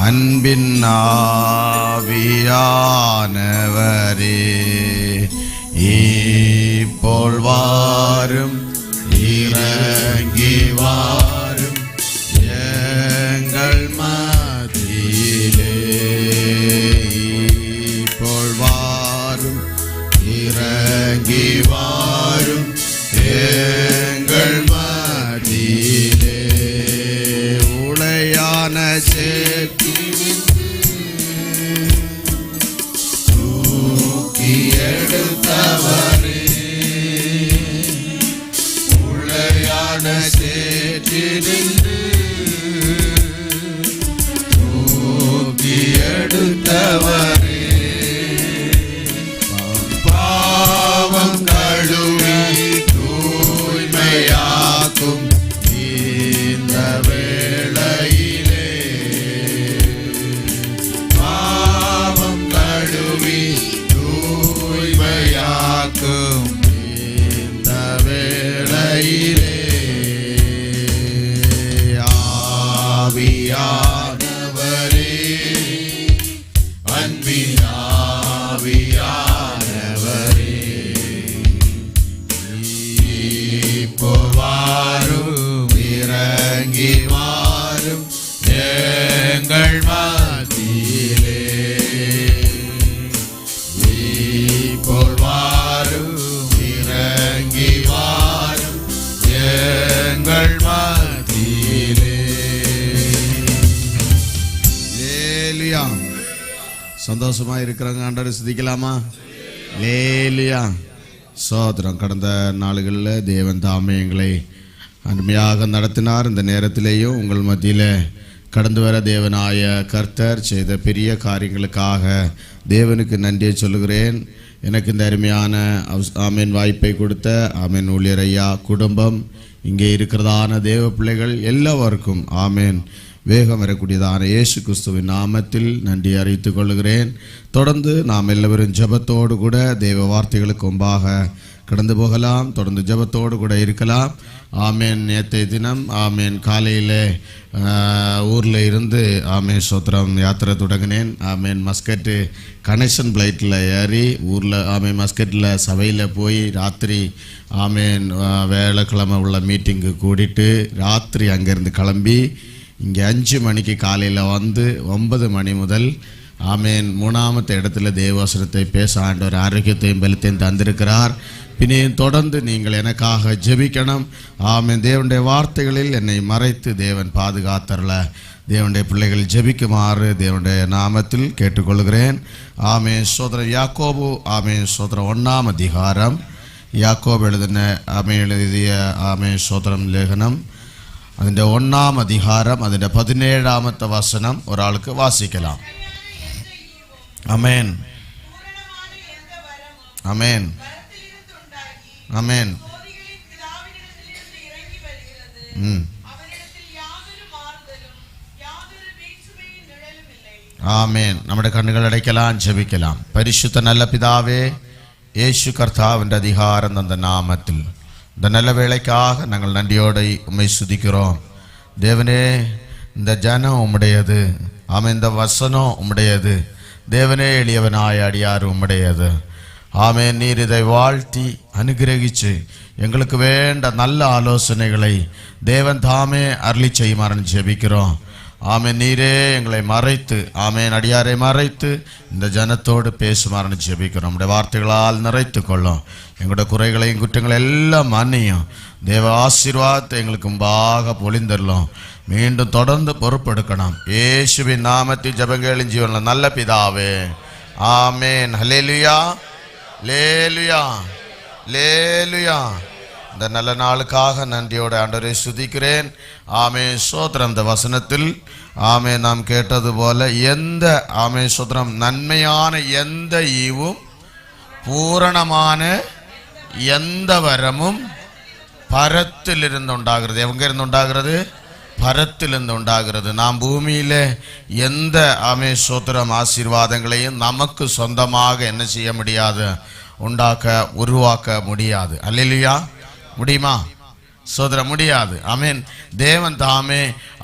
அன்பின் ஆவியானவரே, இப்போல் வாரும், இறங்கி வாரும் எங்கள் மத்தியிலே. இப்போல் வாரும், இறங்கி வாரும் எங்கள் மத்தியிலே. உளையான தூக்கி எடுத்தவரே, உளையான சேற்றிலிருந்து தூக்கி எடுத்தவரே, பாவம் கழுவி தூய்மையாக்கும் இந்த வேளையிலே. பாவம் கழுவி தூய்மையாக்கும் இந்த வேளையிலே. ஆவியானவரே, அன்பின் ஆவியானவரே, இப்போ வாரும், இறங்கி வாரும் எங்கள் மத்தியிலே. இப்போ வாரும், இறங்கி வாரும் எங்கள் மத்தியிலே. லேலியா, சந்தோஷமா இருக்கிறாங்க. ஆண்டவரை சிந்திக்கலாமா? லேலியா, சோதரம். கடந்த நாளுகளில் தேவன் தாமே எங்களை அருமையாக நடத்தினார். இந்த நேரத்திலேயும் உங்கள் மத்தியில் கடந்து வர தேவனாய கர்த்தர் செய்த பெரிய காரியங்களுக்காக தேவனுக்கு நன்றியை சொல்லுகிறேன். எனக்கு இந்த அருமையான ஆமேன் வாய்ப்பை கொடுத்த ஆமேன் ஊழியர் ஐயா குடும்பம், இங்கே இருக்கிறதான தேவ பிள்ளைகள் எல்லாருக்கும் ஆமேன் வேகம் வரக்கூடியதான இயேசு கிறிஸ்துவின் நாமத்தில் நன்றி அறிவித்துக் கொள்கிறேன். தொடர்ந்து நாம் எல்லாவரும் ஜெபத்தோடு கூட தேவ வார்த்தைகளுக்கு முன்பாக கடந்து போகலாம். தொடர்ந்து ஜெபத்தோடு கூட இருக்கலாம். ஆமேன். நேற்றைய தினம் ஆமேன் காலையில் ஊரில் இருந்து ஆமேன் சோத்திரம் யாத்திரை தொடங்கினேன். ஆமேன் மஸ்கட்டு கனெக்ஷன் ஃப்ளைட்டில் ஏறி ஊரில் ஆமேன் மஸ்கட்டில் சபையில் போய் ராத்திரி ஆமேன் வேலைக்கிழமை உள்ள மீட்டிங்கு கூடிட்டு ராத்திரி அங்கேருந்து கிளம்பி இங்கே 5 மணிக்கு காலையில் வந்து 9 மணி முதல் ஆமேன் 3ஆமത്തെ இடத்துல தேவவசனத்தை பேச ஆண்டவர் ஆரோக்கியத்தையும் பலத்தையும் தந்திருக்கிறார். பின்னையும் தொடர்ந்து நீங்கள் எனக்காக ஜெபிக்கணும். ஆமேன். தேவனுடைய வார்த்தைகளில் என்னை மறைத்து தேவன் பாதுகாத்தரல தேவனுடைய பிள்ளைகள் ஜெபிக்குமாறு தேவனுடைய நாமத்தில் கேட்டுக்கொள்கிறேன். ஆமேன். சோதரன் யாக்கோபு ஆமேன் சோதரன் 1ஆம் அதிகாரம், யாக்கோபு எழுதிய ஆமேன் சோதரம் லேகனம் അതിൻ്റെ 1ஆம் அதிகாரம் അതിൻ്റെ 17ஆമത്തെ വചനം ഒരാൾക്ക് വാസിக்கலாம். ആമേൻ ആമേൻ ആമേൻ. ആമേൻ. നമ്മുടെ കണ്ണുകൾ അടയ്ക്കലാം, ജപിக்கலாம். പരിശുദ്ധ നല്ല പിതാവേ, യേശു கர்த்தாவின் அதிகாரம் தந்த நாமத்தில் இந்த நல்ல வேளைக்காக நாங்கள் நன்றியோடு உம்மை துதிக்கிறோம். தேவனே, இந்த ஜனம் உம்முடையது. ஆமென். இந்த வசனம் உம்முடையது. தேவனே, எளியவனாய அடியார் உம்முடையது. ஆமென். நீர் இதை வாழ்த்தி அனுகிரகிச்சு எங்களுக்கு வேண்ட நல்ல ஆலோசனைகளை தேவன் தாமே அருளி செய்யுமாறு ஜெபிக்கிறோம். ஆமென். நீரே எங்களை மறைத்து ஆமென் அடியாரை மறைத்து இந்த ஜனத்தோடு பேசுமாறு ஜெபிக்கிறோம். நம்முடைய வார்த்தைகளால் நிறைத்து கொள்ளும். எங்களுடைய குறைகளையும் குற்றங்களை எல்லாம் மன்னியும். தேவ ஆசீர்வாதத்தை எங்களுக்கு முன்பாக பொழிந்தரலாம். மீண்டும் தொடர்ந்து பொறுப்பெடுக்கணும். இயேசுவின் நாமத்தில் ஜெபங்களின் ஜீவன்ல நல்ல பிதாவே, ஆமென். ஹல்லேலூயா, லேலுயா, லேலுயா. இந்த நல்ல நாளுக்காக நன்றியோடு ஆண்டவரை துதிக்கிறேன். ஆமென். சோத்திரம். இந்த வசனத்தில் ஆமென் நாம் கேட்டது போல எந்த ஆமென் சோத்திரம் நன்மையான எந்த ஈவும் பூரணமான எந்த வரமும் பரத்திலிருந்து உண்டாகிறது. எங்க இருந்து உண்டாகிறது? பரத்திலிருந்து உண்டாகிறது. நாம் பூமியிலே எந்த ஆமென் சோத்திரம் ஆசீர்வாதங்களையும் நமக்கு சொந்தமாக என்ன செய்ய முடியாது, உண்டாக்க உருவாக்க முடியாது. அல்லேலூயா. முடியுமா? சோதரம் முடியாது. ஆமேன். தேவன் தாமே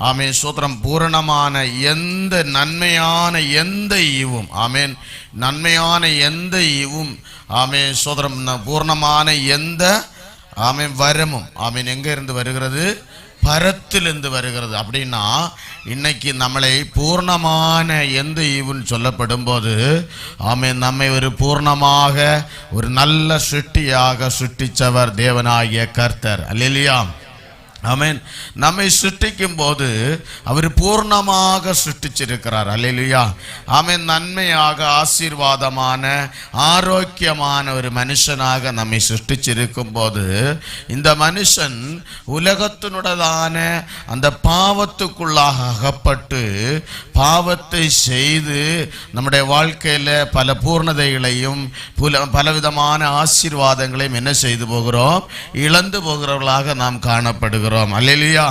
ஆமேன் சோதரம் பூரணமான எந்த நன்மையான எந்த ஈவும் ஆமேன் நன்மையான எந்த ஈவும் ஆமேன் சோதரம் பூர்ணமான எந்த ஆமேன் வரமும் ஆமேன் எங்க இருந்து வருகிறது? பரத்திலிருந்து வருகிறது. அப்படின்னா இன்னைக்கு நம்மளை பூர்ணமான எந்த ஈவுன்னு சொல்லப்படும் போது ஆமேன் நம்மை ஒரு பூர்ணமாக ஒரு நல்ல சிருஷ்டியாக சிருஷ்டிச்சவர் தேவனாகிய கர்த்தர். அல்லேலூயா. ஆமேன். நம்மை சிருஷ்டிக்கும் போது அவர் பூர்ணமாக சிருஷ்டிச்சிருக்கிறார். அல்லேலூயா. ஆமேன். நன்மையாக ஆசீர்வாதமான ஆரோக்கியமான ஒரு மனுஷனாக நம்மை சிருஷ்டிச்சிருக்கும் போது இந்த மனுஷன் உலகத்தினுடனான அந்த பாவத்துக்குள்ளாக அகப்பட்டு பாவத்தை செய்து நம்முடைய வாழ்க்கையில பல பூர்ணதைகளையும் பலவிதமான ஆசீர்வாதங்களையும் என்ன செய்து போகிறோம்? இழந்து போகிறவர்களாக நாம் காணப்படுகிறோம். அல்லேலூயா.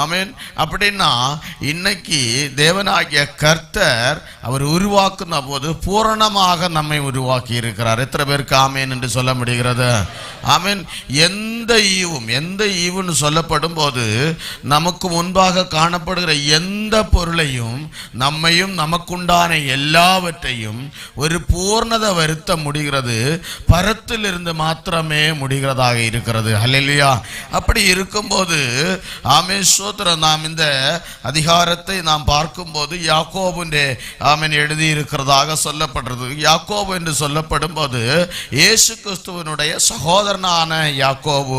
ஆமேன். அப்படின்னா இன்னைக்கு தேவனாகிய கர்த்தர் அவர் உருவாக்குன போது பூரணமாக நம்மை உருவாக்கி இருக்கிறார். எத்தனை பேருக்கு ஆமேன் என்று சொல்ல முடிகிறது? ஆமேன். எந்த ஈவுன்னு சொல்லப்படும் போது நமக்கு முன்பாக காணப்படுகிற எந்த பொருளையும் நம்மையும் நமக்குண்டான எல்லாவற்றையும் ஒரு பூர்ணதை வருத்த முடிகிறது பரத்திலிருந்து மாத்திரமே முடிகிறதாக இருக்கிறது. அல்லேலூயா. அப்படி இருக்கும்போது ஆமேன் நாம் இந்த அதிகாரத்தை நாம் பார்க்கும்போது யாக்கோபுடைய ஆமேன் எழுதி இருக்கிறதாக சொல்லப்படுறது. யாக்கோபு என்று சொல்லப்படும் போது இயேசு கிறிஸ்துவனுடைய சகோதரனான யாக்கோபு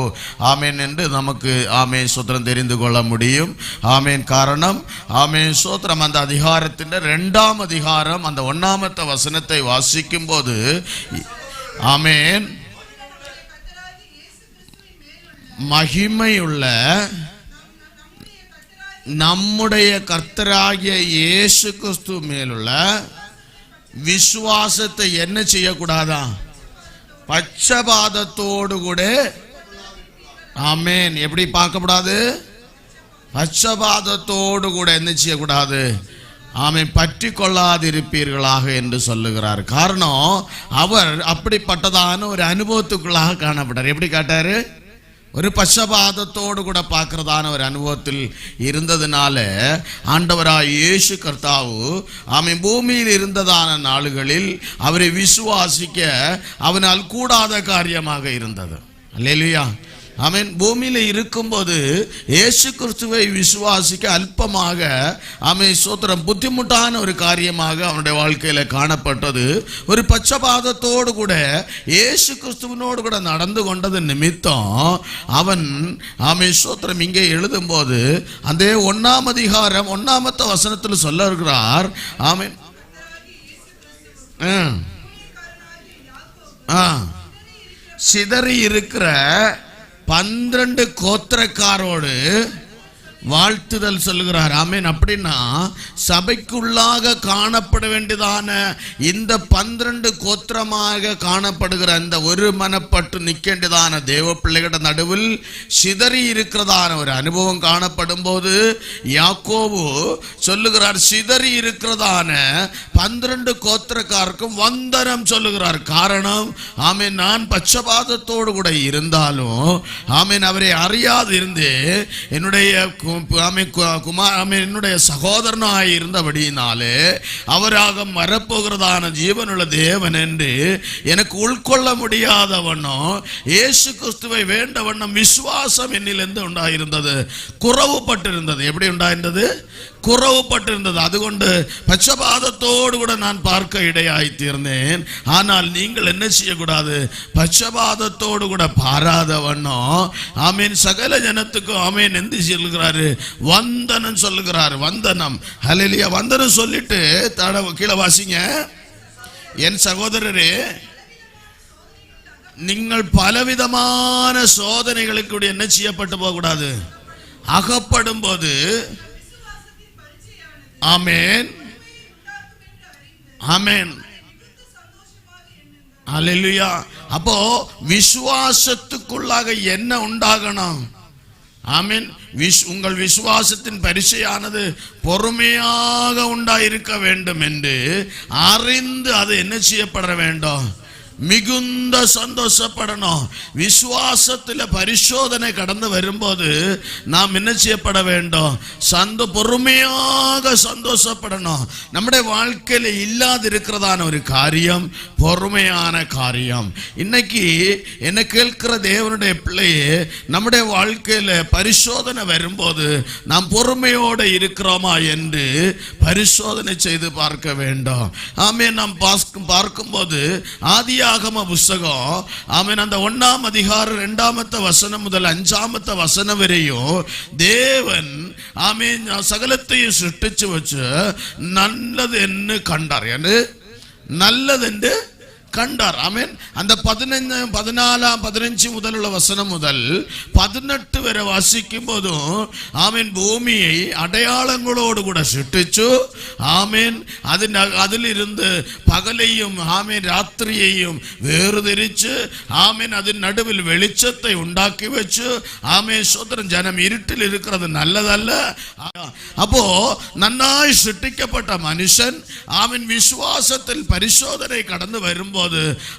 ஆமேன் என்று நமக்கு ஆமேன் சோத்திரம் தெரிந்து கொள்ள முடியும். ஆமேன். காரணம் ஆமேன் சோத்திரம் அந்த அதிகாரத்தின் 2ஆம் அதிகாரம் அந்த 1ஆம் வசனத்தை வாசிக்கும் போது ஆமேன் மகிமையுள்ள நம்முடைய கர்த்தராகிய இயேசு கிறிஸ்து மேலுள்ள விசுவாசத்தை என்ன செய்யக்கூடாதா? பட்சபாதத்தோடு கூட ஆமேன் எப்படி பார்க்கக்கூடாது? பட்சபாதத்தோடு கூட என்ன செய்யக்கூடாது? ஆமேன் பற்றி கொள்ளாதிருப்பீர்களாக என்று சொல்லுகிறார். காரணம் அவர் அப்படிப்பட்டதான ஒரு அனுபவத்துக்குள்ளாக காணப்பட்டார். எப்படி காட்டாரு? ஒரு பட்சபாதத்தோடு கூட பார்க்கிறதான ஒரு அனுபவத்தில் இருந்ததுனால ஆண்டவராய் இயேசு கர்த்தாவு ஆமென் பூமியில் இருந்ததான நாளுகளில் அவரை விசுவாசிக்க அவனால் கூடாத காரியமாக இருந்தது. அல்லேலூயா. ஆமென். பூமியில இருக்கும்போது இயேசு கிறிஸ்துவை விசுவாசிக்க அல்பமாக ஆமென் சோத்திரம் புத்திமுட்டான ஒரு காரியமாக அவனுடைய வாழ்க்கையில காணப்பட்டது. ஒரு பட்சபாதத்தோடு கூட இயேசு கிறிஸ்துவனோடு கூட நடந்து கொண்டது நிமித்தம் அவன் ஆமென் சோத்திரம் இங்கே எழுதும் போது அந்த 1ஆம் அதிகாரம் 1ஆம் வசனத்தில் சொல்ல இருக்கிறார். ஆமென். சிதறி இருக்கிற 12 கோத்திரக்காரோடு வாழ்த்துதல் சொல்லுகிறார். ஆமேன். அப்படின்னா சபைக்குள்ளாக காணப்பட வேண்டியதான இந்த 12 கோத்திரமாக காணப்படுகிற அந்த ஒரு மனப்பட்டு நிற்கேண்டதான தேவ பிள்ளைகள நடுவில் சிதறி இருக்கிறதான ஒரு அனுபவம் காணப்படும் போது யாக்கோபு சொல்லுகிறார், சிதறி இருக்கிறதான 12 கோத்திரக்காருக்கும் வந்தனம் சொல்லுகிறார். காரணம் ஆமேன் நான் பட்சபாதத்தோடு கூட இருந்தாலும் ஆமேன் அவரை அறியாது இருந்து என்னுடைய என்னுடைய சகோதரனாய் இருந்தபடியினாலே அவராக மறப்போகிறதான ஜீவனுள்ள தேவன் என்று எனக்கு உள்கொள்ள முடியாத வண்ணம் இயேசு கிறிஸ்துவை வேண்ட வண்ணம் விசுவாசம் என்னிலிருந்து உண்டாயிருந்தது, குறைவுபட்டிருந்தது. எப்படி உண்டாயிருந்தது? குறைவுபட்டிருந்தது. அதுகொண்டு பட்சபாதத்தோடு கூட நான் பார்க்க இடையாய் தீர்ந்தேன். ஆனால் நீங்கள் என்ன செய்யக்கூடாது? பட்சபாதத்தோடு கூட பாராத வண்ணம் ஆமீன் சகல ஜனத்துக்கும் ஆமீன் எந்த சொல்லுகிறாரு? வந்தனம் சொல்லுகிறார். வந்தனம். ஹல்லேலூயா. வந்தனம் சொல்லிட்டு கீழே வாசிங்க. என் சகோதரரே, நீங்கள் பலவிதமான சோதனைகளுக்கு என்ன செய்யப்பட்டு போகக்கூடாது? அகப்படும் போது ஆமென் ஆமென் அல்லேலூயா. அப்போ விசுவாசத்துக்குள்ளாக என்ன உண்டாகணும்? ஆமென். உங்கள் விசுவாசத்தின் பரிசையானது பொறுமையாக உண்டாயிருக்க வேண்டும் என்று அறிந்து அது என்ன செய்யப்பட வேண்டும்? மிகுந்த சந்தோஷப்படணும். விசுவாசத்தில் பரிசோதனை கடந்து வரும்போது நாம் என்ன செய்யப்பட வேண்டும்? பொறுமையாக சந்தோஷப்படணும். நம்முடைய வாழ்க்கையில் இல்லாது இருக்கிறதான ஒரு காரியம் பொறுமையான காரியம். இன்னைக்கு என்ன கேட்கிற தேவனுடைய பிள்ளையே, நம்முடைய வாழ்க்கையில் பரிசோதனை வரும்போது நாம் பொறுமையோடு இருக்கிறோமா என்று பரிசோதனை செய்து பார்க்க வேண்டும். ஆமென். நாம் பார்க்கும்போது ஆதியாகம புஸ்தகம், ஆமென், அந்த 1ஆம் அதிகாரம் 2ஆம் வசனம் முதல் 5ஆம் வசனம் வரையும் தேவன், ஆமென், சகலத்தையும் சிருஷ்டிச்சு வச்சு நல்லது என்று கண்டார். நல்லது என்று கண்டார். ஆமென். அந்த 14, 15 முதல் உள்ள வசனம் முதல் 18 வரை வாசிக்கும் போதும், ஆமென், பூமியை அடையாளங்களோடு கூட சிருஷ்டிச்சு, ஆமென், அதில் இருந்து பகலையும், ஆமென், ராத்திரியையும் வேறுதிரிச்சு, ஆமென், அதன் நடுவில் வெளிச்சத்தை உண்டாக்கி வச்சு, ஆமென், சோதரன், ஜனம் இருட்டில் இருக்கிறது நல்லதல்ல. அப்போ நன்னாய் சிருஷ்டிக்கப்பட்ட மனுஷன், ஆமென், விசுவாசத்தில் பரிசோதனை கடந்து வரும்போது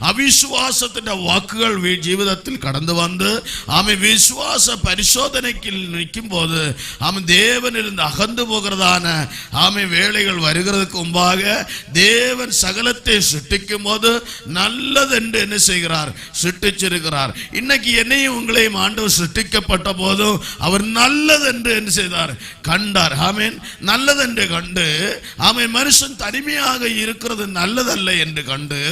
அவிசுவாசத்தின் வாக்குகள் ஜீவிதத்தில் கடந்து வந்து, ஆமென், விசுவாச பரிசோதனைக்கு நிற்கும் போது, ஆமென், தேவனிலிருந்து அகந்து போகிறதான, ஆமென், வேளைகள் வருகிறதுக்கு முன்பாக தேவன் சகலத்தை சிருஷ்டிக்கும் போது நல்லது என்று என்ன செய்கிறார்? சிருஷ்டிச்சிருக்கிறார். இன்னைக்கு என்னையும் உங்களையும் ஆண்டவர் சிருஷ்டிக்கப்பட்ட போதும் அவர் நல்லது என்று என்ன செய்தார்? கண்டார். ஆமென். நல்லது என்று கண்டு, ஆமென், மனுஷன் தனிமையாக இருக்கிறது நல்லதல்ல என்று கண்டு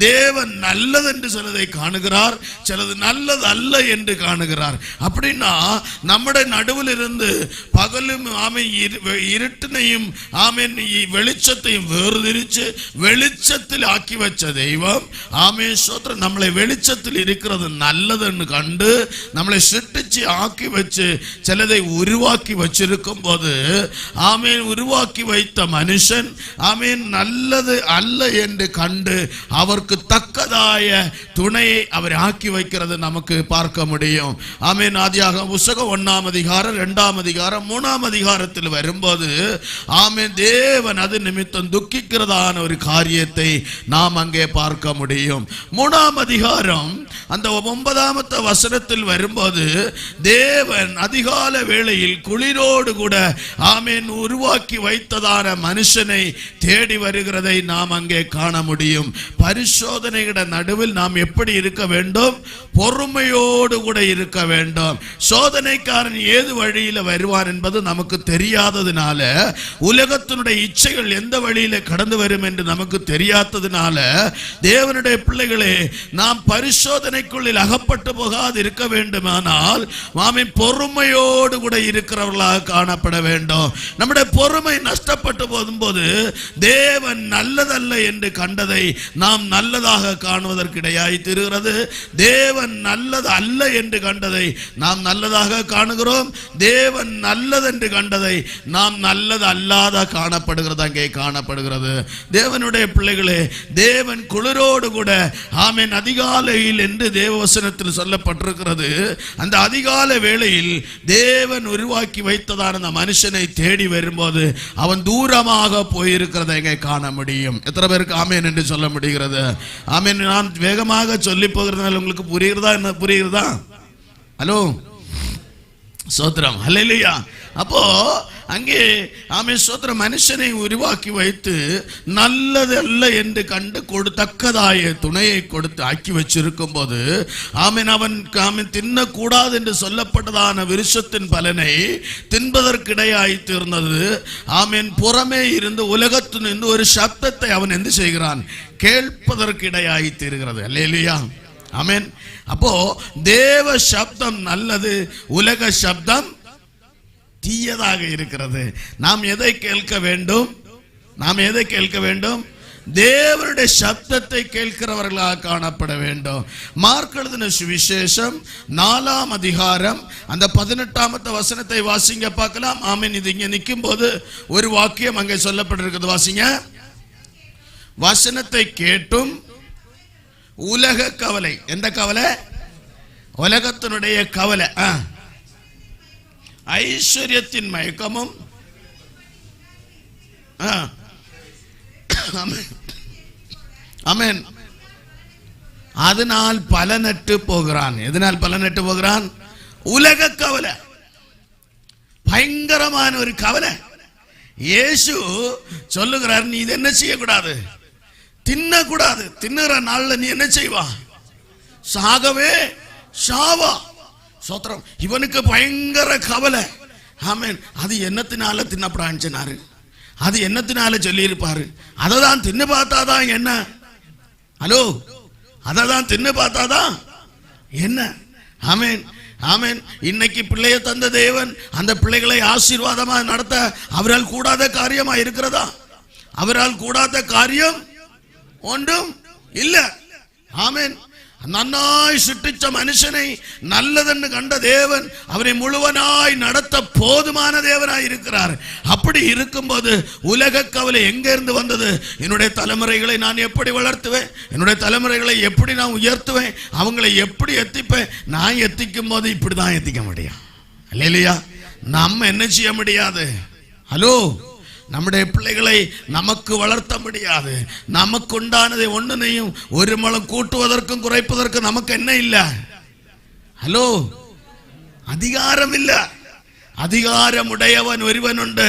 தேவன் நல்லது என்று சிலதை காணுகிறார், சிலது நல்லது அல்ல என்று காணுகிறார். அப்படின்னா நம்முடைய நடுவில் இருந்து பகலும், ஆமென், இருட்டினையும், ஆமென், வெளிச்சத்தையும் வேறுதிரிச்சு வெளிச்சத்தில் ஆக்கி வச்ச தெய்வம், ஆமென், சோத்திரம், நம்மளை வெளிச்சத்தில் இருக்கிறது நல்லதுன்னு கண்டு நம்மளை சிருஷ்டிச்சு ஆக்கி வச்சு சிலதை உருவாக்கி வச்சிருக்கும் போது, ஆமென், உருவாக்கி வைத்த மனுஷன், ஆமென், நல்லது அல்ல என்று கண்டு அவருக்கு தக்கதாய துணையை அவர் ஆக்கி வைக்கிறது நமக்கு பார்க்க முடியும். ஆமென். ஆதியாகம புஸ்தகம் 1ஆம் அதிகாரம் 2ஆம் அதிகாரம் 3ஆம் அதிகாரத்தில் வரும்போது, ஆமென், தேவன் அது நிமித்தம் துக்கிக்கிறதான ஒரு காரியத்தை நாம் அங்கே பார்க்க முடியும். 3ஆம் அதிகாரம் அந்த 9ஆம் வசனத்தில் வரும்போது தேவன் அதிகால வேளையில் குளிரோடு கூட, ஆமென், உருவாக்கி வைத்ததான மனுஷனை தேடி வருகிறதை நாம் அங்கே காண முடியும். பரிசோதனைகிற நடுவில் நாம் எப்படி இருக்க வேண்டும்? பொறுமையோடு கூட இருக்க வேண்டும். சோதனைக்காரன் ஏது வழியில வருவான் என்பது நமக்கு தெரியாததுனால, உலகத்தினுடைய இச்சைகள் எந்த வழியில கடந்து வரும் என்று நமக்கு தெரியாததுனால, தேவனுடைய பிள்ளைகளே, நாம் பரிசோதனைக்குள்ளில் அகப்பட்டு போகாது இருக்க வேண்டுமானால் ஆமென், பொறுமையோடு கூட இருக்கிறவர்களாக காணப்பட வேண்டும். நம்முடைய பொறுமை நஷ்டப்பட்டு போகும்போது தேவன் நல்லதல்ல என்று கண்டதை நாம் நல்லதாக காணுவதற்கு இடையாய் தருகிறது. தேவன் நல்லது அல்ல என்று கண்டதை நாம் நல்லதாக காணுகிறோம். தேவன் நல்லது என்று கண்டதை நாம் நல்லது அல்லாத காணப்படுகிறது, அங்கே காணப்படுகிறது. தேவனுடைய பிள்ளைகளே, தேவன் குளிரோடு கூட, ஆமென், அதிகாலையில் என்று தேவவசனத்தில் சொல்லப்பட்டிருக்கிறது. அந்த அதிகாலை வேளையில் தேவன் உருவாக்கி வைத்ததான அந்த மனுஷனை தேடி வரும்போது அவன் தூரமாக போயிருக்கிறதை எங்கே காண முடியும்? எத்தனை பேருக்கு ஆமென் என்று சொல்ல முடிகிறது? ஆமென். நான் வேகமாக சொல்லி போகிறதுனால உங்களுக்கு புரிகிறதா? என்ன புரிகிறதா? ஹலோ, சோத்திரம், ஹல்லேலூயா. அப்போ அங்கே, ஆமென், சோத்திரம், மனுஷனை உருவாக்கி வைத்து நல்லது அல்ல என்று கண்டு கொடுத்தக்கதாய துணையை கொடுத்து ஆக்கி வச்சிருக்கும் போது, ஆமென், அவன் தின்னக்கூடாது என்று சொல்லப்பட்டதான விருஷத்தின் பலனை தின்பதற்கிடையாய் தீர்ந்தது. ஆமென். புறமே இருந்து உலகத்திலிருந்து ஒரு சப்தத்தை அவன் என்ன செய்கிறான்? கேட்பதற்கிடையாய் தீர்கிறது. அல்லேலூயா. ஆமென். அப்போ தேவ சப்தம் நல்லது, உலக சப்தம் தீயதாக இருக்கிறது. நாம் எதை கேட்க வேண்டும்? நாம் எதை கேட்க வேண்டும்? தேவனுடைய சப்தத்தை கேட்கிறவர்களாக காணப்பட வேண்டும். மார்க் எழுதின சுவிசேஷம் 4ஆம் அதிகாரம் அந்த 18ஆம் வசனத்தை வாசிங்க பார்க்கலாம். ஆமென். இது இங்க நிற்கும் போது ஒரு வாக்கியம் அங்கே சொல்லப்பட்டிருக்கிறது, வாசிங்க. வசனத்தை கேட்டும் உலக கவலை. எந்த கவலை? உலகத்தினுடைய கவலை. ஐஸ்வர்யத்தின் மயக்கமும், ஆமென், அதனால் பலனற்று போகிறான். எதனால் பலனற்று போகிறான்? உலக கவலை, பயங்கரமான ஒரு கவலை. இயேசு சொல்லுகிறார், நீ இது என்ன செய்யக்கூடாது? தின்னக்கூடாது. தின்னுற நாள்ல நீ என்ன செய்வா? சாகவே சாவா. சோத்திரம். இவனுக்கு பயங்கர கவலை. ஆமென். அது என்னத்தினால தின்னப்படான்னு, அது என்னத்தினால சொல்லி இருப்பாரு? அதை தான் தின்னு பார்த்தாதான் என்ன? ஹலோ, அதை தான் தின்னு பார்த்தாதான் என்ன? ஆமென், ஆமென். இன்னைக்கு பிள்ளைய தந்த தேவன் அந்த பிள்ளைகளை ஆசீர்வாதமாக நடத்த அவரால் கூடாத காரியமா இருக்கிறதா? அவரால் கூடாத காரியம் ஒன்றும் இல்ல. ஆமென். நன்னாய் சிட்டிச்ச மனுஷனை நல்லதென்று கண்ட தேவன் அவரை முழுவனாய் நடத்த போதுமான தேவனாய் இருக்கிறார். அப்படி இருக்கும்போது உலக கவலை எங்க இருந்து வந்தது? என்னுடைய தலைமுறைகளை நான் எப்படி வளர்த்துவேன்? என்னுடைய தலைமுறைகளை எப்படி நான் உயர்த்துவேன்? அவங்களை எப்படி எத்திப்பேன்? நான் எத்திக்கும் போது இப்படிதான் எத்திக்க முடியும். இல்லையா? நம்ம என்ன செய்ய முடியாது? ஹலோ, நம்முடைய பிள்ளைகளை நமக்கு வளர்த்த முடியாது. நமக்கு உண்டானதை ஒன்றையும் ஒரு மலம் கூட்டுவதற்கும் குறைப்பதற்கும் நமக்கு என்ன இல்லை? ஹலோ, அதிகாரம் இல்லை. அதிகாரம் உடையவன் ஒருவன் உண்டு,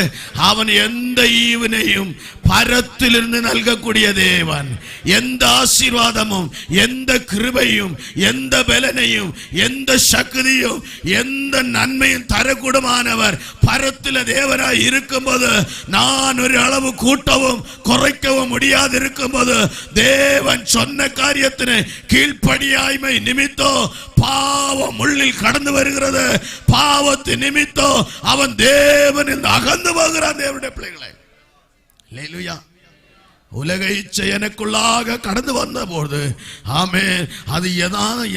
அவன் எந்த ஈவினையும் பரத்திலிருந்து நல்கக்கூடிய தேவன். எந்த ஆசீர்வாதமும், எந்த கிருபையும், எந்த பலனையும், எந்த சக்தியும், எந்த நன்மையும் தரக்கூடமானவர் பரத்தில தேவனாய் இருக்கும்போது, நான் ஒரு அளவு கூட்டவும் குறைக்கவும் முடியாது இருக்கும்போது, தேவன் சொன்ன காரியத்தினை கீழ்ப்படியாய்மை நிமித்தோ பாவம் உள்ளில் கடந்து வருகிறது. பாவத்தின் நிமித்தம் அவன் தேவனில் அகந்து போகிறான். தேவனுடைய பிள்ளைகளை, அல்லேலூயா. உலக இச்சை எனக்குள்ளாக கடந்து வந்த போது, ஆமென், அது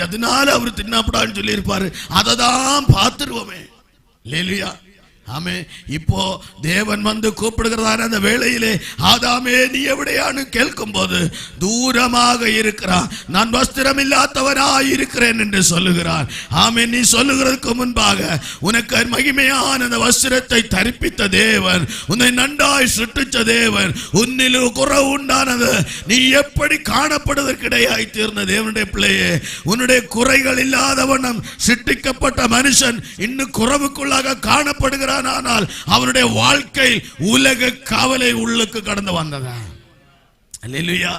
எதனால அவர் தின்னப்படான்னு சொல்லி இருப்பாரு. அதை தான் பார்த்துருவோமே. அல்லேலூயா. ஆமே. இப்போ தேவன் வந்து கூப்பிடுகிறதான அந்த வேளையிலே, ஆதாமே நீ எவிடையான்னு கேட்கும் போது தூரமாக இருக்கிறான். நான் வஸ்திரம் இல்லாதவனாய் இருக்கிறேன் என்று சொல்லுகிறான். ஆமே. நீ சொல்லுகிறதுக்கு முன்பாக உனக்கு மகிமையான அந்த வஸ்திரத்தை தரிப்பித்த தேவன், உன்னை நன்றாய் சுட்டுச்ச தேவன், உன்னிலும் குறைவு உண்டானது நீ எப்படி காணப்படுவதற்கிடையாய் தீர்ந்த தேவனுடைய பிள்ளையே, உன்னுடைய குறைகள் இல்லாதவனும் சிட்டிக்கப்பட்ட மனுஷன் இன்னும் குறைவுக்குள்ளாக காணப்படுகிறான். ஆனால் அவனுடைய வாழ்க்கை உலக கவலை உள்ளுக்கு கடந்து வந்ததா? அல்லேலூயா.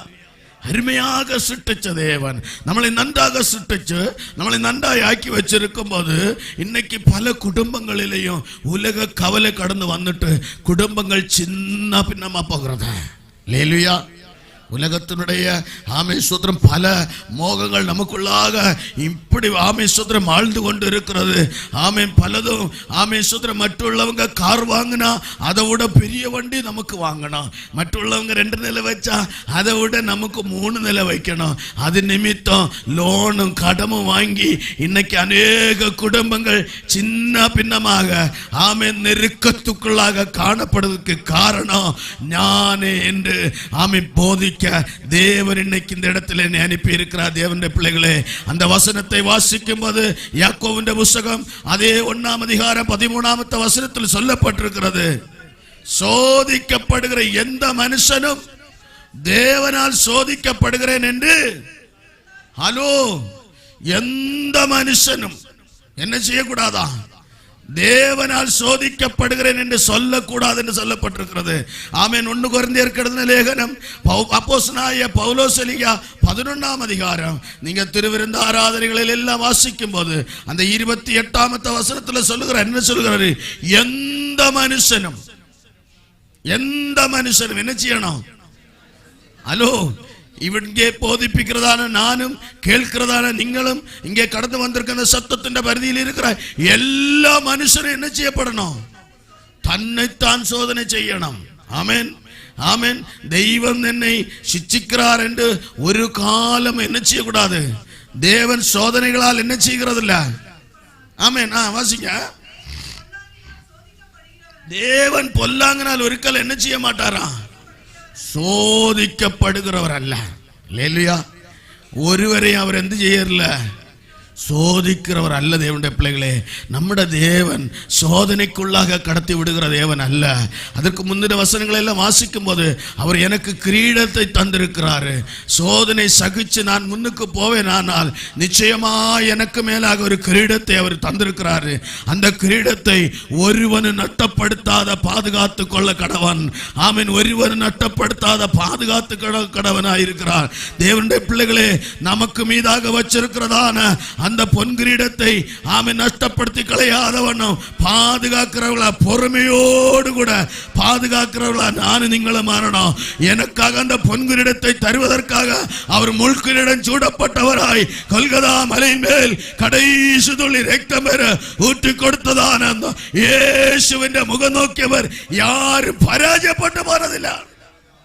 அருமையாக சிட்டிச்ச தேவன் நம்மளை நன்றாக சிட்டிச்சு நம்மளை நன்றாய் ஆக்கி வச்சிருக்கும் போது, இன்னைக்கு பல குடும்பங்களிலேயும் உலக கவலை கடந்து வந்துட்டு குடும்பங்கள் சின்ன பின்னமா போகிறதா? அல்லேலூயா. உலகத்தினுடைய ஆமே சூத்திரம் பல மோகங்கள் நமக்குள்ளாக இப்படி ஆமே சூத்திரம் ஆழ்ந்து கொண்டு இருக்கிறது. ஆமே பலதும் ஆமே சூத்திரம். மറ്റുள்ளவங்க கார் வாங்கினா அதை விட பெரிய வண்டி நமக்கு வாங்கணும். மറ്റുள்ளவங்க 2 நிலை வச்சா அதை விட நமக்கு 3 நிலை வைக்கணும். அது நிமித்தம் லோனும் கடமும் வாங்கி இன்னைக்கு அநேக குடும்பங்கள் சின்ன பின்னமாக ஆமே நெருக்கத்துக்குள்ளாக காணப்படுவதற்கு காரணம் ஞானே என்று ஆமே போதிக்க தேவன் இன்னைக்கு இந்த இடத்துல என்னை அனுப்பி இருக்கிறார். தேவனுடைய பிள்ளைகளே, அந்த வசனத்தை வாசிக்கும் போது யாக்கோபின் புத்தகம் அதே 1ஆம் அதிகாரம் 13ஆம் வசனத்தில் சொல்லப்பட்டிருக்கிறது, சோதிக்கப்படுகிற எந்த மனுஷனும் தேவனால் சோதிக்கப்படுகிறேன் என்று. ஹலோ, எந்த மனுஷனும் என்ன செய்யக்கூடாதா? தேவனால் சோதிக்கப்படுகிறேன் என்று சொல்லக்கூடாது என்று சொல்லப்பட்டிருக்கிறது. ஆமென். 1 கொரிந்தியர் எழுதின லேகனம் அப்போஸ்தலனாகிய பவுலோஸ் 11ஆம் அதிகாரம் நீங்க திருவிருந்து ஆராதனைகளில் எல்லாம் வாசிக்கும் போது அந்த 28ஆம் வசனத்தில் சொல்லுகிறார். என்ன சொல்லுகிறாரு? எந்த மனுஷனும் என்ன செய்யணும்? ஹலோ, இங்கே போதிப்பிக்கிறதான நானும் கேட்கிறதான நீங்களும் இங்கே கடந்து வந்திருக்க அந்த சத்தத்தின் பரிதியில் இருக்கிற எல்லா மனுஷனும் என்ன செய்யப்படணும்? தன்னைத்தான் சோதனை செய்யணும். ஆமென், ஆமென். தெய்வம் என்னை சிச்சிக்கிறார் என்று ஒரு காலம் என்ன செய்யக்கூடாது? தேவன் சோதனைகளால் என்ன செய்கிறது இல்ல. ஆமென். வாசிங்க. தேவன் பொல்லாங்கனால் ஒரு காலம் என்ன செய்ய மாட்டாரா? சோதிக்கப்படுகிறவர் அல்ல. இல்லையா? ஒருவரை அவர் எந்த செய்யல, சோதிக்கிறவர் அல்ல தேவனுடைய பிள்ளைகளே. நம்முடைய தேவன் சோதனைக்குள்ளாக கடத்தி விடுகிற தேவன் அல்ல. அதற்கு முந்தின வசனங்களை எல்லாம் வாசிக்கும் போது அவர் எனக்கு கிரீடத்தை தந்திருக்கிறாரு. சோதனை சகிச்சு நான் முன்னுக்கு போவேன், ஆனால் நிச்சயமா எனக்கு மேலாக ஒரு கிரீடத்தை அவர் தந்திருக்கிறாரு. அந்த கிரீடத்தை ஒருவனு நட்டப்படுத்தாத பாதுகாத்து கொள்ள கடவன். ஆமென். ஒருவனு நட்டப்படுத்தாத பாதுகாத்து கடவனாயிருக்கிறார். தேவனுடைய பிள்ளைகளே, நமக்கு மீதாக வச்சிருக்கிறதான அந்த பொன் கிரீடத்தை ஆமென் நஷ்டப்படுத்தி களையாதவனும் பாதுகாக்கிறவர்களா, பொறுமையோடு கூட பாதுகாக்கிறவர்களா நானும் நீங்களும் மாறணும். எனக்காக அந்த பொன் கிரீடத்தை தருவதற்காக அவர் முள் கிரீடம் சூடப்பட்டவராய் கொல்கதா மலை மேல் கடைசி துளி ரத்தம் பெற ஊற்றி கொடுத்ததான அந்த இயேசுவின் முகம் நோக்கியவர் யாரும் பராஜயப்பட்டு போறதில்லை.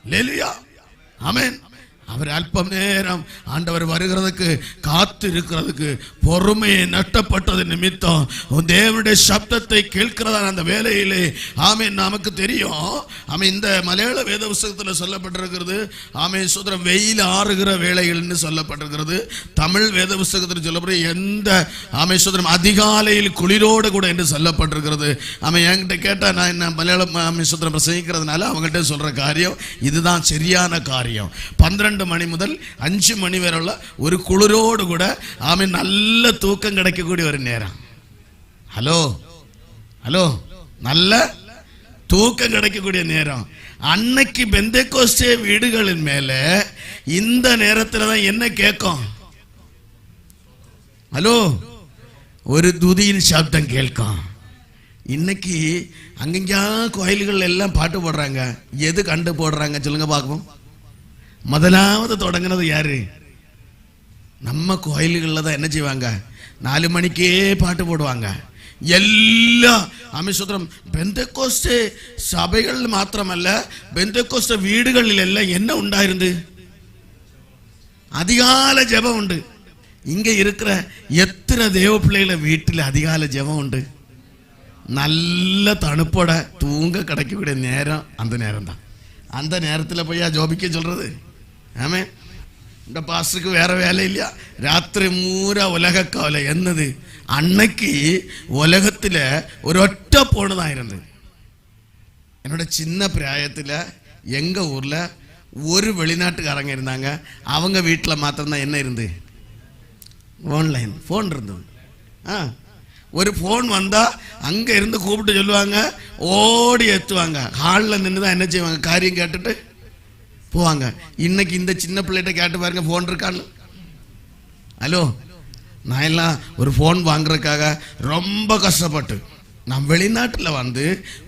அல்லேலூயா. ஆமென். அவர் அல்பம் நேரம் ஆண்டவர் வருகிறதுக்கு காத்து இருக்கிறதுக்கு பொறுமையை நட்டப்பட்டது நிமித்தம் தேவனுடைய சப்தத்தை கேட்கிறதா அந்த வேலையிலே ஆமென் நமக்கு தெரியும். ஆமென். இந்த மலையாள வேத புஸ்தகத்தில் சொல்லப்பட்டிருக்கிறது ஆமென் சோதரம் வெயில் ஆறுகிற வேளைகள்னு சொல்லப்பட்டிருக்கிறது. தமிழ் வேத புஸ்தகத்தில் சொல்லப்படுற எந்த ஆமென் சோதரம் அதிகாலையில் குளிரோடு கூட என்று சொல்லப்பட்டிருக்கிறது. ஆமென். என்கிட்ட கேட்டால் நான் என்ன மலையாளம் ஆமென் சோதரம் பிரசங்கிக்கிறதுனால அவங்ககிட்ட சொல்ற காரியம் இதுதான் சரியான காரியம். 12 மணி முதல் 5 மணி வரை உள்ள ஒரு குளிரோடு கூட ஆமென் நல்ல தூக்கம் கிடைக்கக்கூடிய ஒரு நேரம். ஹலோ ஹலோ நல்ல தூக்கம் கிடைக்கக்கூடிய நேரம். அன்னைக்கு பெந்தேகோஸ்தே வீடுகளின் மேல இந்த நேரத்தில் தான் என்ன கேட்கும்? ஹலோ, ஒரு துதியின் சப்தம் கேட்கும். இன்னைக்கு அங்கங்கா கோயில்கள் எல்லாம் பாட்டு போடுறாங்க. எது கண்டு போடுறாங்க சொல்லுங்க பார்ப்போம். முதலாவது தொடங்கினது யாரு? நம்ம கோயில்களில் தான் என்ன செய்வாங்க? 4 மணிக்கே பாட்டு போடுவாங்க. எல்லா அமிசுத்திரம் பெந்தேகோஸ்தே சபைகள் மாத்திரமல்ல, பெந்தேகோஸ்தே வீடுகளில் எல்லாம் என்ன உண்டாயிருந்து? அதிகாலை ஜெபம் உண்டு. இங்க இருக்கிற எத்தனை தேவ பிள்ளைகளை வீட்டில் அதிகாலை ஜெபம் உண்டு? நல்ல தணுப்போட தூங்க கிடைக்கக்கூடிய நேரம் அந்த நேரம் தான். அந்த நேரத்தில் போய் ஜோபிக்க சொல்றது. ஆமே. இந்த பாஸ்டருக்கு வேற வேலை இல்லையா? ராத்திரி மூரா உலக கவலை என்னது? அன்னைக்கு உலகத்தில் ஒரு ஒற்ற பொண்ணு தான் இருந்தது. என்னோட சின்ன பிராயத்தில் எங்க ஊர்ல ஒரு வெளிநாட்டுக்காரங்க இருந்தாங்க. அவங்க வீட்டில் மாத்திரம்தான் என்ன இருந்து? ஆன்லைன் ஃபோன் இருந்தது. ஒரு ஃபோன் வந்தா அங்க இருந்து கூப்பிட்டு சொல்லுவாங்க, ஓடி எத்துவாங்க. ஹாலில் நின்று தான் என்ன செய்வாங்க? காரியம் கேட்டுட்டு போவாங்க. இன்னைக்கு இந்த சின்ன பிள்ளைகிட்ட கேட்டு பாருங்க, ஃபோன் இருக்கான்னு. ஹலோ, நான் எல்லாம் ஒரு ஃபோன் வாங்குறதுக்காக ரொம்ப கஷ்டப்பட்டு நான் வெளிநாட்டில் வந்து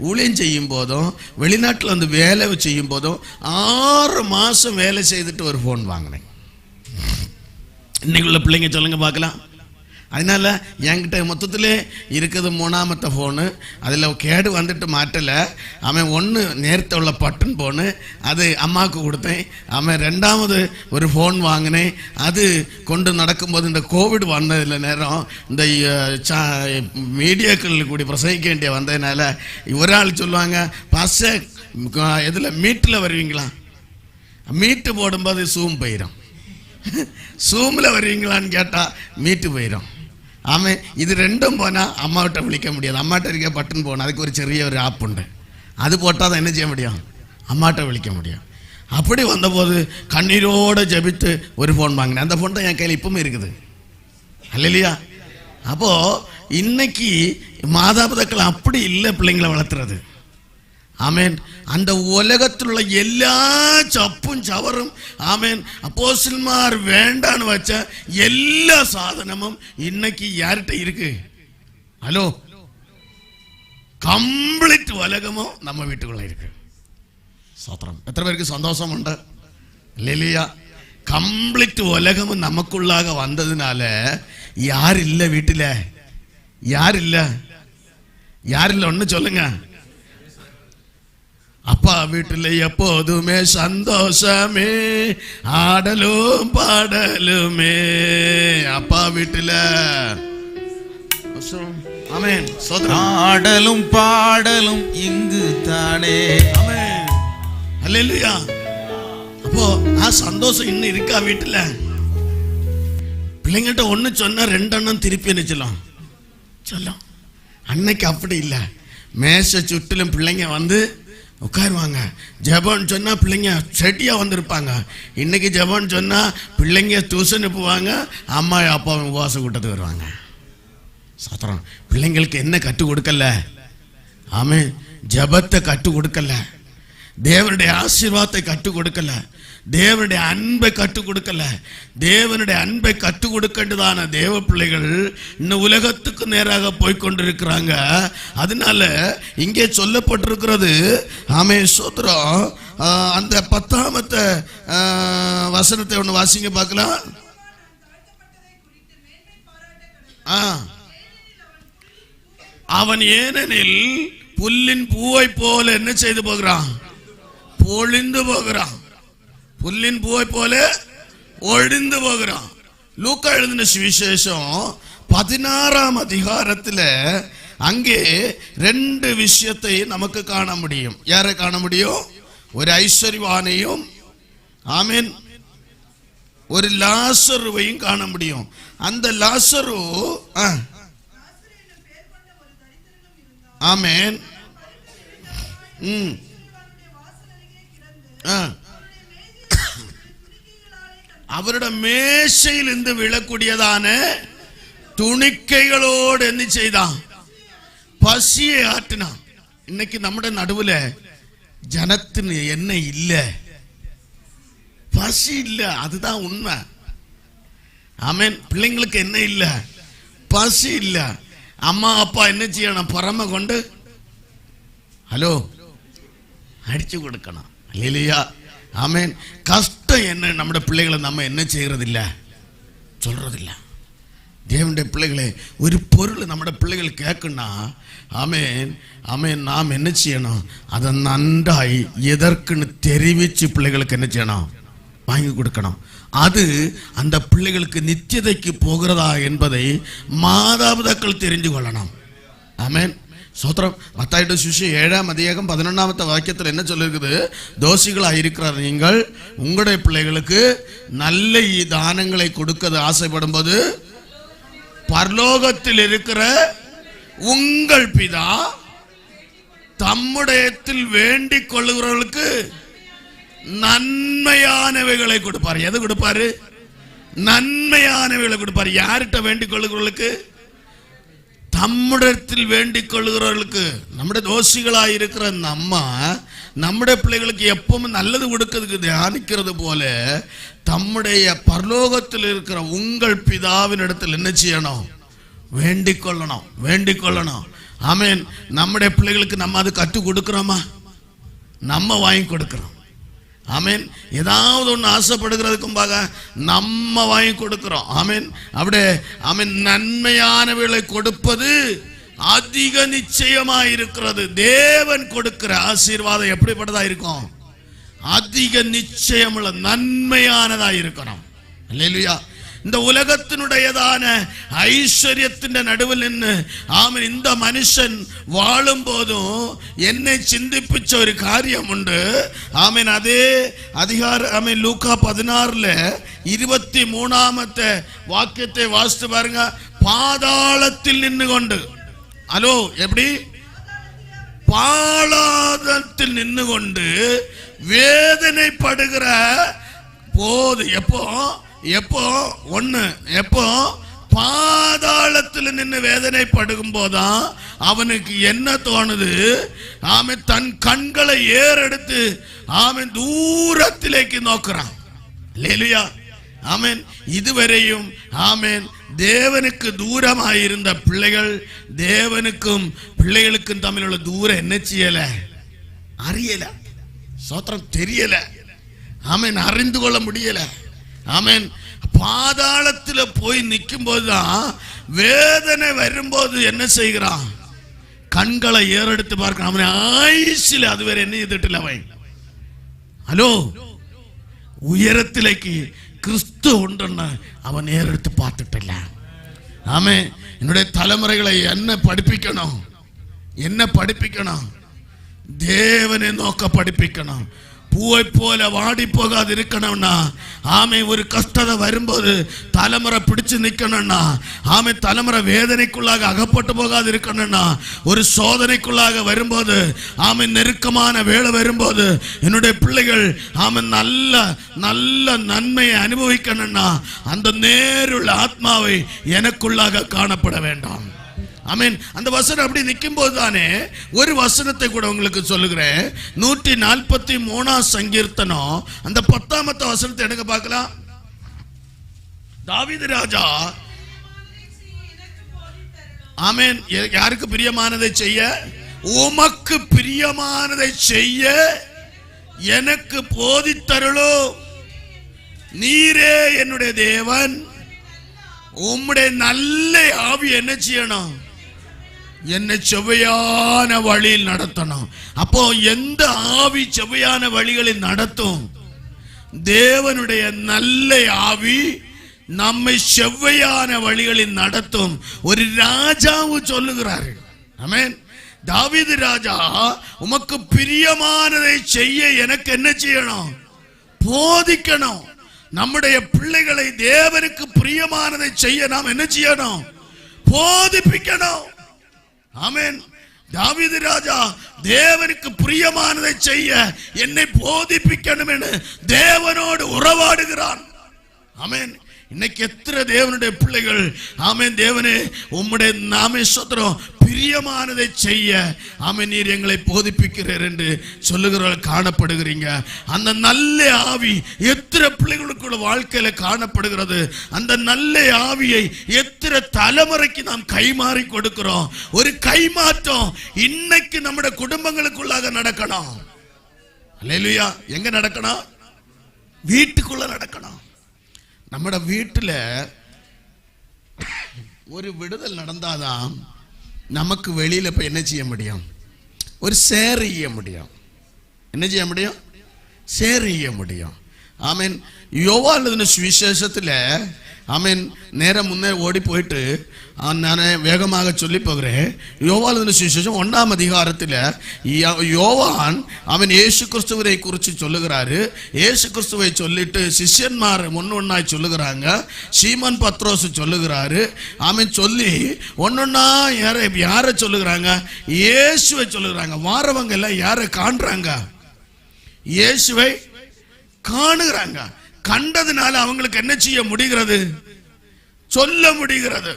ஊழியம் செய்யும் போதும் வெளிநாட்டில் வந்து வேலை செய்யும் போதும் 6 மாதம் வேலை செய்துட்டு ஒரு ஃபோன் வாங்கினேன். இன்னைக்கு உள்ள பிள்ளைங்க சொல்லுங்க பார்க்கலாம். அதனால என்கிட்ட மொத்தத்திலே இருக்கிறது 3ஆமത്തെ ஃபோனு. அதில் கேடு வந்துட்டு மாட்டலை. அவன் 1 நேரத்தை உள்ள பட்டன் ஃபோனு, அது அம்மாவுக்கு கொடுத்தேன். அவன் 2ஆவது ஒரு ஃபோன் வாங்கினேன். அது கொண்டு நடக்கும்போது இந்த கோவிட் வந்ததில் நேரம் இந்த மீடியாக்கள் கூடி பிரசங்கிக்க வேண்டிய வந்ததுனால ஒரு ஆள் சொல்லுவாங்க, பாஸ்டர் இதில் மீட்டில் வருவீங்களா? மீட்டு போடும்போது சூம் போயிடும். சூமில் வருவீங்களான்னு கேட்டால் மீட்டு போயிடும். ஆமாம். இது 2ம் போனால் அம்மாவிட்ட விழிக்க முடியாது. அம்மாட்ட இருக்க பட்டன் போனால் அதுக்கு ஒரு சிறிய ஒரு ஆப் உண்டு. அது போட்டால் தான் என்ன செய்ய முடியும்? அம்மாட்ட விழிக்க முடியும். அப்படி வந்தபோது கண்ணீரோடு ஜெபித்து ஒரு ஃபோன் வாங்கினேன். அந்த ஃபோன் தான் என் கையில் இப்பவும் இருக்குது. அல்லையா? அப்போது இன்னைக்கு மாதாபிதாக்கள் அப்படி இல்லை பிள்ளைங்களை வளர்த்துறது. ஆமேன். அந்த உலகத்தில் உள்ள எல்லா சப்பும் சவரும் ஆமேன் அப்போஸ்தலன்மார் வேண்டான்னு வச்ச எல்லா சாதனமும் இன்னைக்கு யார்கிட்ட இருக்கு? ஹலோ, கம்ப்ளீட் உலகமும் நம்ம வீட்டுக்குள்ள இருக்கு. சோத்திரம். எத்தனை பேருக்கு சந்தோஷம் உண்டு? இல்லையா? கம்ப்ளீட் உலகமும் நமக்குள்ளாக வந்ததுனால யார் இல்லை வீட்டில்? யார் இல்லை? யார் இல்லை? ஒன்று சொல்லுங்க. அப்பா வீட்டில் எப்போதுமே சந்தோஷமே, ஆடலும் பாடலுமே. அப்பா வீட்டில் ஆமென் ஆடலும் பாடலும் இங்கு தானே. ஆமென். அல்லேலூயா. அப்போ சந்தோஷம் இன்னும் இருக்கா வீட்டில்? பிள்ளைங்கிட்ட ஒன்று சொன்னால் 2 எண்ணம் திருப்பி என்ன சொல்லும். அன்னைக்கு அப்படி இல்லை. மேசை சுற்றிலும் பிள்ளைங்க வந்து உட்காருவாங்க. ஜெபம்னு சொன்னால் பிள்ளைங்க செடியாக வந்திருப்பாங்க. இன்னைக்கு ஜெபம்னு சொன்னால் பிள்ளைங்க டியூஷன் போவாங்க, அம்மா அப்பா உபவாச கூட்டத்துக்கு வருவாங்க. சத்திரம் பிள்ளைங்களுக்கு என்ன கற்றுக் கொடுக்கல? ஆமே, ஜெபத்தை கற்றுக் கொடுக்கல, தேவனுடைய ஆசீர்வாதத்தை கற்றுக் கொடுக்கல, தேவனுடைய அன்பை கற்றுக் கொடுக்கல. தேவனுடைய அன்பை கற்றுக் கொடுக்கின்றதான தேவ பிள்ளைகள் இந்த உலகத்துக்கு நேராக போய்கொண்டிருக்கிறாங்க. அதனால இங்கே சொல்லப்பட்டிருக்கிறது. ஆமே, சோத்திரம். அந்த 10ஆம் வசனத்தை ஒன்று வாசிங்க பார்க்கலாம். அவன் ஏனெனில் புல்லின் பூவை போல என்ன செய்து போகிறான்? பொழிந்து போகிறான். புல்லின் பூவை போல ஒழிந்து போகிறான். லூக்கா எழுதின சுவிசேஷம் 16ஆம் அதிகாரத்தில் அங்கே 2 விஷயத்தை நமக்கு காண முடியும். யாரை காண முடியும்? ஒரு ஐஸ்வர்யவானையும், ஆமீன், ஒரு லாசருவையும் காண முடியும். அந்த லாசரு, ஆமீன், அவருடைய மேசையிலிருந்து விழக்கூடியதான துணிக்கைகளோடு என்ன செய்தான்? பசியை ஆற்றினான். இன்னைக்கு நம்முடைய நடுவுல ஜனத்தின் என்ன இல்ல, பசி இல்ல. அதுதான் உண்மை. ஆமீன். பிள்ளைங்களுக்கு என்ன இல்ல? பசி இல்ல. அம்மா அப்பா என்ன செய்யணும்? பரம கொண்டு ஹலோ அடிச்சு கொடுக்கணும். இல்லையா? ஆமீன். கஷ்டம் என்ன? நம்முடைய பிள்ளைகளை நம்ம என்ன செய்யறதில்ல, சொல்றதில்ல. தேவனுடைய பிள்ளைகளை ஒரு பொருள் நம்முடைய பிள்ளைகள் கேட்குன்னா, ஆமீன், ஆமீன், நாம் என்ன செய்யணும்? அதை நன்றாய் எதற்குன்னு தெரிவிச்சு பிள்ளைகளுக்கு என்ன செய்யணும்? வாங்கி கொடுக்கணும். அது அந்த பிள்ளைகளுக்கு நித்தியதைக்கு போகிறதா என்பதை மாதாபிதாக்கள் தெரிந்து கொள்ளணும். ஆமீன். சோத்திரம். மத்தாயிட சுவிசேஷம் 7ஆம் அதிகாரம் 11ஆம் வாக்கியத்தில் என்ன சொல்லிருக்குது? தோஷிகளாக இருக்கிறார் நீங்கள் உங்களுடைய பிள்ளைகளுக்கு நல்ல தானங்களை கொடுக்க ஆசைப்படும் போது பரலோகத்தில் இருக்கிற உங்கள் பிதா தம்முடையத்தில் வேண்டிக் கொள்ளுகிறவர்களுக்கு நன்மையானவைகளை கொடுப்பார். எது கொடுப்பாரு? நன்மையானவைகளை கொடுப்பார். யார்கிட்ட வேண்டிக் கொள்ளுகிறவர்களுக்கு? தம்முடத்தில் வேண்டிக் கொள்ளுகிறவர்களுக்கு. நம்முடைய தோஷிகளாக இருக்கிற நம்முடைய பிள்ளைகளுக்கு எப்பவும் நல்லது கொடுக்கிறதுக்கு தியானிக்கிறது போல தம்முடைய பரலோகத்தில் இருக்கிற உங்கள் பிதாவின் இடத்தில் என்ன செய்யணும்? வேண்டிக் கொள்ளணும், வேண்டிக் கொள்ளணும். ஆமீன். நம்முடைய பிள்ளைகளுக்கு நம்ம அது கற்றுக் கொடுக்கிறோமா? நம்ம வாங்கி கொடுக்கிறோம். ஆமீன். ஏதாவது ஒன்று ஆசைப்படுகிறதுக்கும் நம்ம வாங்கி கொடுக்கிறோம். ஆமீன். அப்படியே ஆமீன். நன்மையானவைகளை கொடுப்பது அதிக நிச்சயமாக இருக்கிறது. தேவன் கொடுக்கிற ஆசீர்வாதம் எப்படிப்பட்டதா இருக்கும்? அதிக நிச்சயமுள்ள நன்மையானதா இருக்கணும். அல்லேலூயா. இந்த உலகத்தினுடையதான ஐஸ்வர்யத்தின் நடுவில் நின்று ஆமீன் இந்த மனுஷன் வாழும் போதும் என்னை சிந்திப்பிச்ச ஒரு காரியம் உண்டு. ஆமீன். அதே அதிகாரம் ஆமீன் லூக்கா 16 23 வாக்கியத்தை வாசித்து பாருங்க. பாதாளத்தில் நின்று கொண்டு, ஹலோ, எப்படி? பாதாளத்தில் நின்று கொண்டு வேதனைப்படுகிற போது எப்போ பாதாளத்தில் நின்று வேதனைப்படும் போதான் அவனுக்கு என்ன தோணுது? ஆமென். தன் கண்களை ஏறெடுத்து ஆமென் தூரத்திலேக்கு நோக்குறான். அல்லேலூயா. ஆமென். இதுவரையும் ஆமென் தேவனுக்கு தூரமாயிருந்த பிள்ளைகள் தேவனுக்கும் பிள்ளைகளுக்கும் தமிழுள்ள தூரம் என்ன செய்யல? அறியல. சோத்திரம். தெரியல. ஆமென். அறிந்து கொள்ள முடியல. ஆமென். பாதாளத்தில் போய் நிற்கும் போதுதான் வேதனை வரும்போது என்ன செய்கிறான்? கண்களை ஏறெடுத்து பார்க்கிறான். அவனை ஆயுசில் அதுவரை என்ன செய்துட்டல அவன். ஹலோ, உயரத்திலேக்கு கிறிஸ்து உண்டுன்னு அவன் ஏறெடுத்து பார்த்துட்டல. ஆமென். என்னுடைய தலைமுறைகளை என்ன படிப்பிக்கணும்? தேவனை நோக்க படிப்பிக்கணும். பூவை போல வாடி போகாது இருக்கணும்னா, ஆமை ஒரு கஷ்டத்தை வரும்போது தலைமுறை பிடிச்சு நிக்கணும்னா, ஆமை தலைமுறை வேதனைக்குள்ளாக அகப்பட்டு போகாது இருக்கணும்னா, ஒரு சோதனைக்குள்ளாக வரும்போது, ஆமை நெருக்கமான வேலை வரும்போது என்னுடைய பிள்ளைகள் ஆமை நல்ல நல்ல நன்மையை அனுபவிக்கணும்னா அந்த நேருள்ள ஆத்மாவை எனக்குள்ளாக காணப்பட வேண்டாம். ஆமென். அந்த வசனம் அப்படி நிற்கும் போது தானே ஒரு வசனத்தை கூட உங்களுக்கு சொல்லுகிறேன். 143 சங்கீர்த்தனம் அந்த 10வது வசனத்தை எடுக்க பார்க்கலாம். தாவீது ராஜா ஆமென், யாருக்கு பிரியமானதை செய்ய? உமக்கு பிரியமானதை செய்ய எனக்கு போதித்தருளோ. நீரே என்னுடைய தேவன், உம்முடைய நல்ல ஆவி என்ன செய்யணும்? என்னை செவ்வையான வழியில் நடத்தணும். அப்போ எந்த ஆவி செவ்வையான வழிகளில் நடத்தும்? தேவனுடைய நல்ல ஆவி நம்மை செவ்வையான வழிகளில் நடத்தும். ஒரு ராஜாவும் சொல்லுகிறாரு. ஆமென். தாவீது ராஜா, உமக்கு பிரியமானதை செய்ய எனக்கு என்ன செய்யணும்? போதிக்கணும். நம்முடைய பிள்ளைகளை தேவனுக்கு பிரியமானதை செய்ய நாம் என்ன செய்யணும்? போதிப்பிக்கணும். ஆமென். தாவீது ராஜா தேவனுக்கு பிரியமானதை செய்ய என்னை போதிப்பிக்கணும் என தேவனோடு உறவாடுகிறான். ஆமென். இன்னைக்கு எத்தனை தேவனுடைய பிள்ளைகள் ஆமென், தேவனே உம்முடைய நாமே ஸ்தோத்திரம், பிரியமானதை செய்ய ஆமென் நீர் எங்களை போதிப்பிக்கிறீர் என்று சொல்லுகிறவர்கள் காணப்படுகிறீங்க. அந்த நல்ல ஆவி எத்தனை பிள்ளைகளுக்குள்ள வாழ்க்கையில காணப்படுகிறது. அந்த நல்ல ஆவியை எத்தனை தலைமுறைக்கு நாம் கைமாறி கொடுக்கிறோம். ஒரு கைமாற்றம் இன்னைக்கு நம்முடைய குடும்பங்களுக்குள்ளாக நடக்கணும். அல்லேலூயா. எங்க நடக்கணும்? வீட்டுக்குள்ள நடக்கணும். நம்மட வீட்டுல ஒரு விடுதல் நடந்தாதான் நமக்கு வெளியில போய் என்ன செய்ய முடியும்? ஒரு சேர் செய்ய முடியும். என்ன செய்ய முடியும்? சேர் செய்ய முடியும். ஆமென். யோவான் சுவிசேஷத்துல ஆமென், நேரம் முன்னே ஓடி போயிட்டு நான் வேகமாக சொல்லி போகிறேன். யோவான் சுவிசேஷம் 1ஆம் அதிகாரத்தில் யோவான் அவன் இயேசு கிறிஸ்துவை குறித்து சொல்லுகிறாரு. இயேசு கிறிஸ்துவை சொல்லிட்டு சிஷ்யன்மார் ஒன்னொன்னாய் சொல்லுகிறாங்க. சீமோன் பத்ரோஸ் சொல்லுகிறாரு. அவன் சொல்லி ஒன்னொன்னா யாரை சொல்லுகிறாங்க? இயேசுவை சொல்லுகிறாங்க. வாரவங்க எல்லாம் யாரை காண்றாங்க? இயேசுவை காணுகிறாங்க. கண்டதுனால அவங்களுக்கு என்ன செய்ய முடிகிறது? சொல்ல முடிகிறது.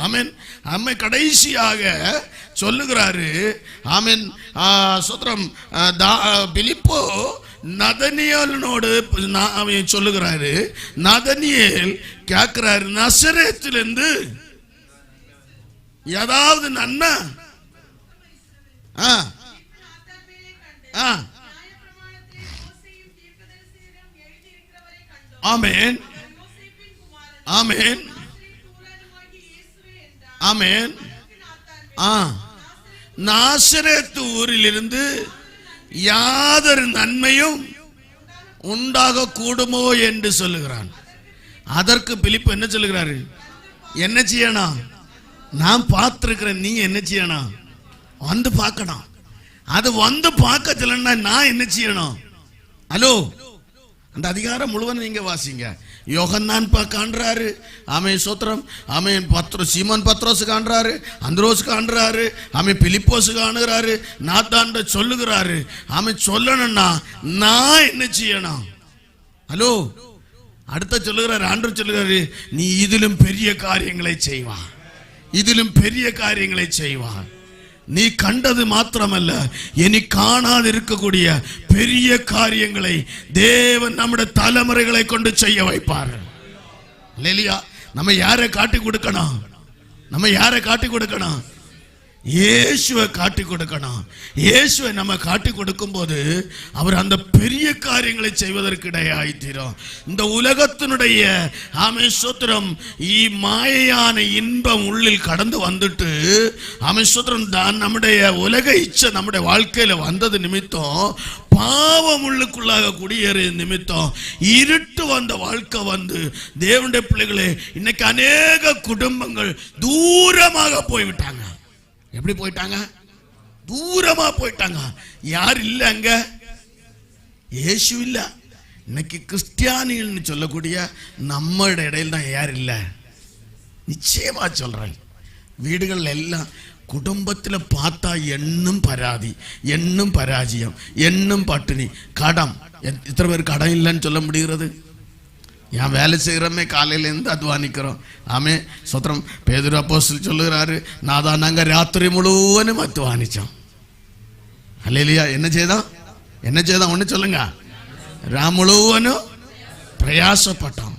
ஆமென். அம்மை கடைசியாக சொல்லுகிறாரு. ஆமென். சோத்ரம் பிலிப்போ நதனியேலனோடு அவன் சொல்லுகிறாரு. நதனியேல் கேட்கிறாரு, நசரேத்திலிருந்து ஏதாவது நன்மை ஆமென் ஆமென் ஆமென். நாசரேத்து ஊரிலிருந்து யாதொரு நன்மையும் உண்டாக கூடுமோ என்று சொல்லுகிறான். அதற்கு பிலிப்பு என்ன சொல்லுகிறாரு? என்ன செய்யணும்? நான் பார்த்திருக்கிறேன், நீ என்ன செய்யணும்? வந்து பார்க்கணும். அது வந்து பார்க்க சொல்லணும்னா நான் என்ன செய்யணும்? ஹலோ, அந்த அதிகாரம் முழுவதும் நீங்க வாசிங்க. யோகன்னான் காண்றாரு. ஆமென் சோத்திரம். ஆமென். சீமோன் பத்ரோஸ் காண்றாரு, அந்திரோஸ் காண்றாரு, ஆமென் பிலிப்போஸ் காணுகிறாரு, நாத்தான் சொல்லுகிறாரு. ஆமென். சொல்லணும்னா நான் என்ன செய்யணும்? ஹலோ, அடுத்த சொல்லுகிறாரு, ஆண்டவர் சொல்லுகிறாரு, நீ இதிலும் பெரிய காரியங்களை செய்வான், இதிலும் பெரிய காரியங்களை செய்வான். நீ கண்டது மாத்திரமல்ல, இனி காணாது இருக்கக்கூடிய பெரிய காரியங்களை தேவன் நம்முடைய தலைமுறைகளை கொண்டு செய்ய வைப்பார். இல்லையா? நம்ம யாரை காட்டி கொடுக்கணும்? நம்ம யாரை காட்டி கொடுக்கணும்? இயேசுவை காட்டி கொடுக்கணும். இயேசுவை நம்ம காட்டி கொடுக்கும் போது அவர் அந்த பெரிய காரியங்களை செய்வதற்கு இடையாயித்தீரும். இந்த உலகத்தினுடைய ஆமென் ஸ்தோத்திரம் மாயையான இன்பம் உள்ளில் கடந்து வந்துட்டு ஆமென் ஸ்தோத்திரம் தான் நம்முடைய உலக இச்சை நம்முடைய வாழ்க்கையில வந்தது நிமித்தம், பாவம் உள்ளுக்குள்ளாக குடியேறிய நிமித்தம் இருட்டு வந்த வாழ்க்கை வந்து தேவனுடைய பிள்ளைகளே இன்னைக்கு அநேக குடும்பங்கள் தூரமாக போய்விட்டாங்க. எப்படி போயிட்டாங்க? தூரமா போயிட்டாங்க. யார் இல்ல அங்க? இயேசு இல்லை. இன்னைக்கு கிறிஸ்டியானிகள்னு சொல்லக்கூடிய நம்மளோட இடையில தான் யார் இல்லை. நிச்சயமா சொல்றேன், வீடுகள் எல்லாம் குடும்பத்தில் பார்த்தா எண்ணும் பராதி, எண்ணும் பராஜயம், எண்ணும் பட்டினி, கடம். எத்தனை பேர் கடன் இல்லைன்னு சொல்ல முடிகிறது? ஏன் வேலை செய்கிறோமே, காலையிலேருந்து அத்வானிக்கிறோம். ஆமே சொத்திரம். பேதுரு அப்போஸ்தலர் சொல்லுகிறாரு, நாங்கள் ராத்திரி முழுவதும் அத்வானிச்சோம். அல்லேலூயா. என்ன செய்தான் ஒன்று சொல்லுங்க. முழுவதும் பிரயாசப்பட்டோம்,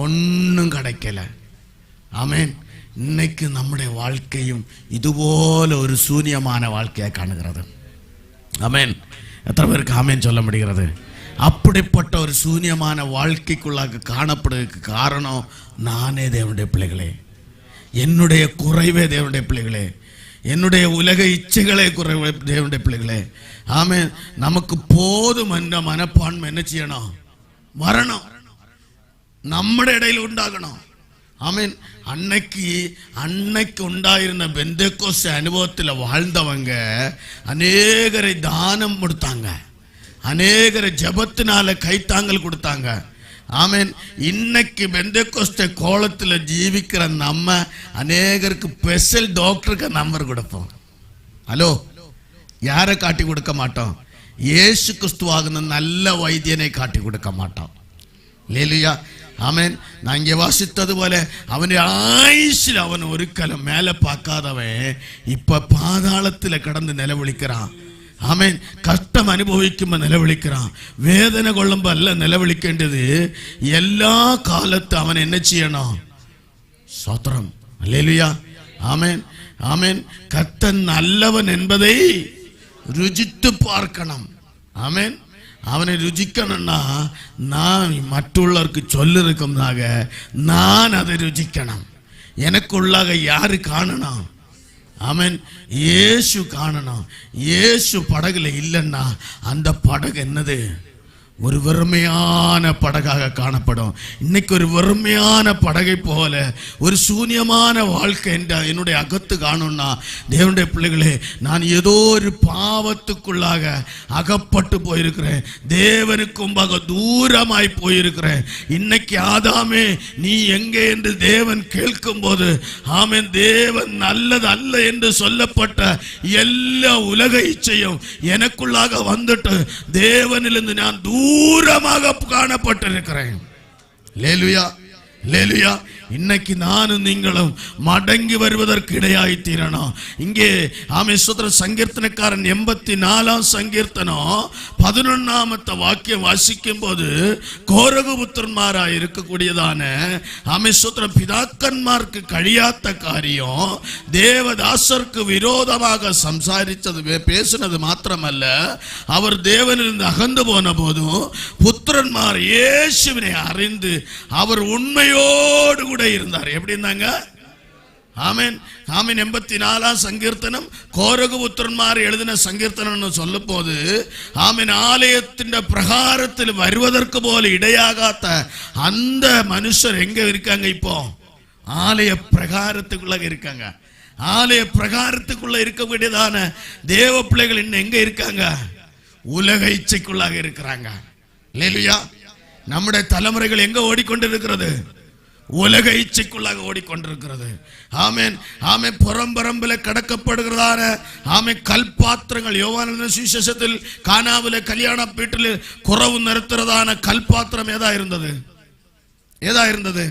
ஒன்றும் கிடைக்கல. ஆமேன். இன்னைக்கு நம்முடைய வாழ்க்கையும் இதுபோல ஒரு சூன்யமான வாழ்க்கையை காணுகிறது. ஆமேன். எத்தனை பேருக்கு ஆமேன் சொல்ல முடிகிறது? அப்படிப்பட்ட ஒரு சூன்யமான வாழ்க்கைக்குள்ளாக காணப்படுவதற்கு காரணம் நானே தேவனுடைய பிள்ளைகளே, என்னுடைய குறைவே தேவனுடைய பிள்ளைகளே, என்னுடைய உலக இச்சைகளே குறைவே தேவனுடைய பிள்ளைகளே. ஆமேன். நமக்கு போதும் என்ற மனப்பான்மை என்ன செய்யணும்? வரணும், நம்முடைய இடையில் உண்டாகணும். ஆமீன். அன்னைக்கு உண்டாயிருந்த பெந்தேகோஸ்தே அனுபவத்தில் வாழ்ந்தவங்க அநேகரை தானம் கொடுத்தாங்க, அநேகரை ஜபத்தினால கைத்தாங்கல் கொடுத்தாங்க. ஆமீன். இன்னைக்கு பெந்தேகோஸ்தே கோலத்தில் ஜீவிக்கிற நம்ம அநேகருக்கு ஸ்பெஷல் டாக்டருக்கு நம்பர் கொடுப்போம். ஹலோ, யாரை காட்டி கொடுக்க மாட்டோம்? இயேசு கிறிஸ்துவாகிற நல்ல வைத்தியனை காட்டி கொடுக்க மாட்டோம். அல்லேலூயா. ஆமேன். நான் இங்கே வாசித்தது போல அவனுடைய ஆயுசில் அவன் ஒரு காலம் மேலே பார்க்காதவன் இப்ப பாதாளத்தில் கடந்து நிலவழிக்கிறான். ஆமேன். கஷ்டம் அனுபவிக்கும் நிலவழிக்கிறான். வேதனை கொள்ளும்ப அல்ல நிலவழிக்கின்றது. எல்லா காலத்து அவன் என்ன செய்யணும்? ஸ்தோத்திரம். அல்லேலூயா. ஆமேன். ஆமேன். கர்த்தர் நல்லவன் என்பதை ருசித்து பார்க்கணும். ஆமேன். அவனை ருசிக்கணும்னா நான் மற்றவர்களுக்கு சொல்லிருக்கும்னாக நான் அதை ருசிக்கணும். எனக்குள்ளாக யாரு காணணும்? ஆமேன். இயேசு காணணும். இயேசு படகுல இல்லைன்னா அந்த படகு என்னது? ஒரு வெறுமையான படகாக காணப்படும். இன்னைக்கு ஒரு வெறுமையான படகை போல ஒரு சூன்யமான வாழ்க்கை என்ற என்னுடைய அகத்து காணும்னா தேவனுடைய பிள்ளைகளே, நான் ஏதோ ஒரு பாவத்துக்குள்ளாக அகப்பட்டு போயிருக்கிறேன், தேவனுக்கு முன்பாக தூரமாய் போயிருக்கிறேன். இன்னைக்கு ஆதாமே நீ எங்கே என்று தேவன் கேட்கும் போது, ஆமென், தேவன் நல்லது அல்ல என்று சொல்லப்பட்ட எல்லா உலக இச்சையும் எனக்குள்ளாக வந்துட்டு தேவனிலிருந்து நான் தூரமாக காணப்பட்டிருக்கிறேன். அல்லேலூயா. அல்லேலூயா. இன்னைக்கு நானும் நீங்களும் மடங்கி வருவதற்கு இடையாய் தீரணும். இங்கே ஆமென் ஸ்தோத்திரம். சங்கீர்த்தனக்காரன் 84ஆம் சங்கீர்த்தனம் 11ஆம் வாக்கியம் வாசிக்கும் போது கோரகு புத்திரன்மாராய் இருக்கக்கூடியதான ஆமென் ஸ்தோத்திரம் பிதாக்கன்மார்க்கு கழியாத்த காரியம் தேவதாசருக்கு விரோதமாக சம்சாரித்தது பேசினது மாத்திரமல்ல, அவர் தேவனிலிருந்து அகன்று போன போதும் புத்திரன்மார் இயேசுவினை அறிந்து அவர் உண்மையோடு கூட இருந்தார். எப்படி இருந்தாங்க? ஆமென். ஆமென். 84ஆம் சங்கீர்த்தனம் கோரகு புத்திரன்மார் எழுதின சங்கீர்த்தனம் சொல்ல போது ஆமென், ஆலயத்தின் பிரகாரத்தில் வருவதற்கு போல இடையாகாத அந்த மனுஷர் எங்க இருக்காங்க? இப்போ ஆலய பிரகாரத்துக்குள்ள இருக்காங்க. ஆலய பிரகாரத்துக்குள்ள இருக்கக்கூடியதான தேவ பிள்ளைகள் இன்னும் எங்க இருக்காங்க? உலக இச்சைக்குள்ளாக இருக்கிறாங்க. அல்லேலூயா. நம்முடைய தலைமுறைகள் எங்க ஓடிக்கொண்டிருக்கிறது? உலக இச்சைக்குள்ளாக ஓடிக்கொண்டிருக்கிறது. ஆமென். ஆமென். புறம்பரம்பில் கடக்கப்படுகிறதான ஆமென் கல்பாத்திரங்கள். யோவான் சுவிசேஷத்தில் கானாவிலே கல்யாண வீட்டில் குறவு நிறுத்துறதான கல்பாத்திரம் ஏதா இருந்தது? ஏதா இருந்தது?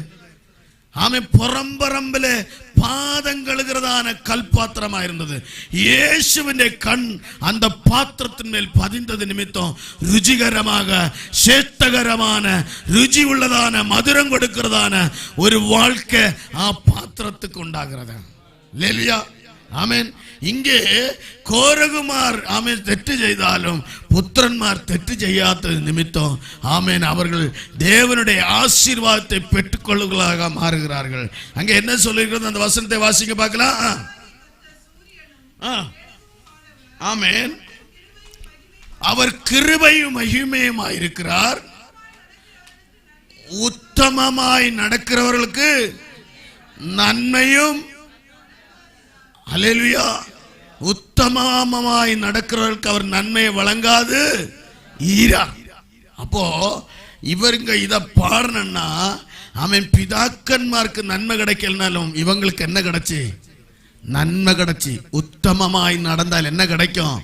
ஆமென். புறம்பரம்பிலே பாதங்களுகிறதான கல்பாத்திரமா இருந்தது. இயேசுவின் கண் அந்த பாத்திரத்தின் மேல் பதிந்தது நிமித்தம் ருச்சிகரமாக சேஷ்டகரமான ருச்சி உள்ளதான மதுரம் கொடுக்கிறதான ஒரு வாழ்க்கை பாத்திரத்துக்கு உண்டாகிறது. அல்லேலூயா. ஆமென். இங்கே கோரகுமார் ஆமென் தெற்று செய்தாலும் புத்திரன்மார் தெற்று செய்யாத நிமித்தம் ஆமென் அவர்கள் தேவனுடைய ஆசீர்வாதத்தை பெற்றுக்கொள்ளுகளாக மாறுகிறார்கள். அங்கே என்ன சொல்லுகிறது? அந்த வசனத்தை வாசிக்க பார்க்கலாம். ஆமென். அவர் கிருபையும் மகிமையுமாய் இருக்கிறார். உத்தமமாய் நடக்கிறவர்களுக்கு நன்மையும். அல்லேலூயா. உத்தமமாய் நடக்கிறவர்களுக்கு அவர் நன்மையை வழங்காது ஈரா. அப்போ இவருங்க இத பாடணும்னா அவன் பிதாக்கன்மார்க்கு நன்மை கிடைக்கலனாலும் இவங்களுக்கு என்ன கிடைச்சி? நன்மை கிடைச்சி. உத்தமமாய் நடந்தால் என்ன கிடைக்கும்?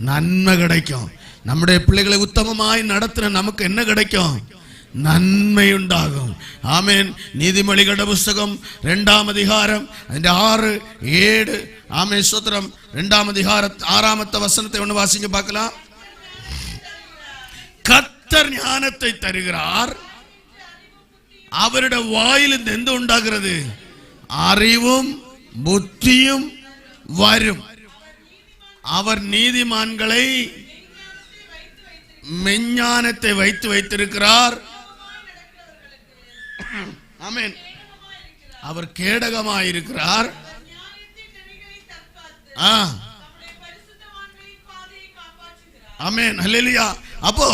நன்மை கிடைக்கும். நம்முடைய பிள்ளைகளை உத்தமமாய் நடத்தின நமக்கு என்ன கிடைக்கும்? நன்மை உண்டாகும். ஆமென். நீதிமொழிகள் புஸ்தகம் 2ஆம் அதிகாரம் 6, 7. ஆமென் ஸ்தோத்திரம். 2ஆம் அதிகாரம் 6ஆம் வசனத்தை ஒன்று வாசிங்க பார்க்கலாம். கர்த்தர் ஞானத்தை தருகிறார், அவருடைய வாயிலிருந்து எந்த உண்டாகிறது? அறிவும் புத்தியும் வரும். அவர் நீதிமான்களை மெஞ்ஞானத்தை வைத்து வைத்திருக்கிறார். ஆமென். அவர் கேடகமாயிருக்கிறார். ஆமென். ஹல்லேலூயா. அப்போ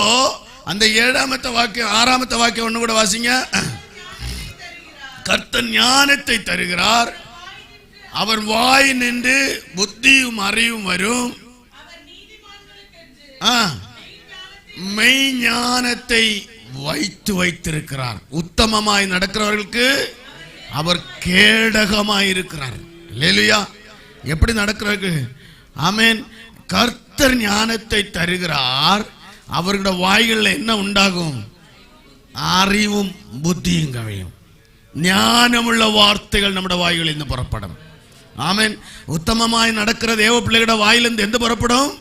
அந்த 7ஆம் வாக்கியம் 6ஆம் வாக்கியம் ஒண்ணு கூட வாசிங்க. கர்த்தர் ஞானத்தை தருகிறார், அவர் வாய் நின்று புத்தியும் அறிவும் வரும். மெய் ஞானத்தை வைத்து வைத்திருக்கிறார். உத்தமமாய் நடக்கிறவர்களுக்கு அவர் கேடகமாய் இருக்கிறார். ஹல்லேலூயா. எப்படி நடக்கிறார்கள்? ஆமென். கர்த்தர் ஞானத்தை தருகிறார், அவர்களுடைய வாய்களில் என்ன உண்டாகும்? அறிவும் புத்தியும் கவையும். ஞானமுள்ள வார்த்தைகள் நம்முடைய வாய்களில் இருந்து புறப்படும். ஆமென். உத்தமமாய் நடக்கிற தேவ பிள்ளைகளோட வாயிலிருந்து எந்த புறப்படும்?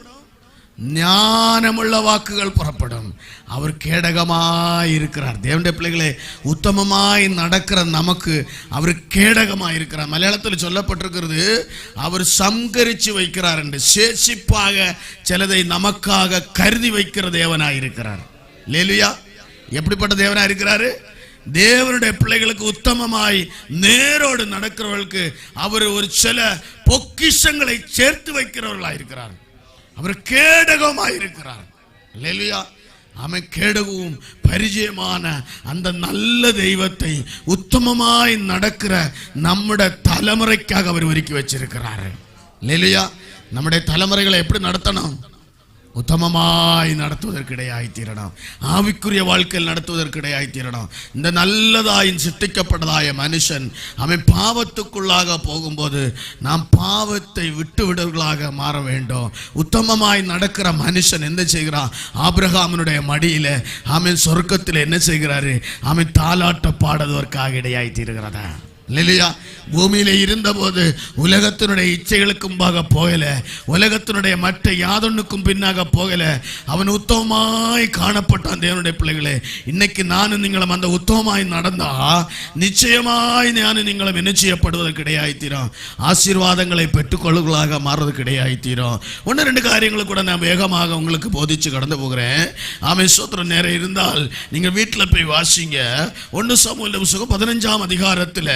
ஞானமுள்ள வாக்குகள் புறப்படும். அவர் கேடகமாய் இருக்கிறார். தேவனுடைய பிள்ளைகளே, உத்தமமாய் நடக்கிற நமக்கு அவர் கேடகமாய் இருக்கிறார். மலையாளத்தில் சொல்லப்பட்டிருக்கிறது, அவர் சங்கரிச்சு வைக்கிறார் என்று. சேஷிப்பாக சிலதை நமக்காக கருதி வைக்கிற தேவனாய் இருக்கிறார். அல்லேலூயா. எப்படிப்பட்ட தேவனாய் இருக்கிறாரு? தேவனுடைய பிள்ளைகளுக்கு உத்தமமாய் நேரோடு நடக்கிறவர்களுக்கு அவர் ஒரு சில பொக்கிஷங்களை சேர்த்து வைக்கிறவர்களாய் இருக்கிறார். அவர் கேடகமாய் இருக்கிறார். அல்லேலூயா. அவன் கேடகவும் பரிச்சயமான அந்த நல்ல தெய்வத்தை உத்தமமாய் நடக்கிற நம்முடைய தலைமுறைக்காக அவர் ஒதுக்கி வச்சிருக்கிறார். அல்லேலூயா. நம்முடைய தலைமுறைகளை எப்படி நடத்தணும்? உத்தமமாய் நடத்துவதற்கு இடையாய் தீரணும். ஆவிக்குரிய வாழ்க்கையில் நடத்துவதற்கு இடையாய் தீரணும். இந்த நல்லதாயின் சித்திக்கப்பட்டதாய மனுஷன் அவன் பாவத்துக்குள்ளாக போகும்போது நாம் பாவத்தை விட்டு விடுவர்களாக மாற வேண்டும். உத்தமமாய் நடக்கிற மனுஷன் என்ன செய்கிறான்? ஆபிரகாமினுடைய மடியில அவன் சொர்க்கத்தில் என்ன செய்கிறாரு? அவன் தாலாட்ட பாடுவதற்காக இடையாய் தீருகிறதா? இல்லையா? பூமியில இருந்தபோது உலகத்தினுடைய இச்சைகளுக்கு முன்பாக போகல, உலகத்தினுடைய மற்ற யாதொன்னுக்கும் பின்னாக போகல. அவன் உத்தமமாய் காணப்பட்டான். தேவனுடைய பிள்ளைகளே, இன்னைக்கு நானும் நீங்களும் அந்த உத்தமமாய் நடந்தா நிச்சயமாய் நானும் நீங்களும் என்ன செய்யப்படுவதற்கு இடையாய்த்தீரும். ஆசீர்வாதங்களை பெற்றுக்கொள்ளுகளாக மாறுவதற்கு இடையாய்த்தீரும். 1-2 காரியங்களை கூட நான் வேகமாக உங்களுக்கு போதிச்சு கடந்து போகிறேன். ஆமென். ஸ்தோத்திரம். நேரம் இருந்தால் நீங்க வீட்டில் போய் வாசிங்க. 1 சாமுவேல் புத்தகம் 15ஆம் அதிகாரத்தில்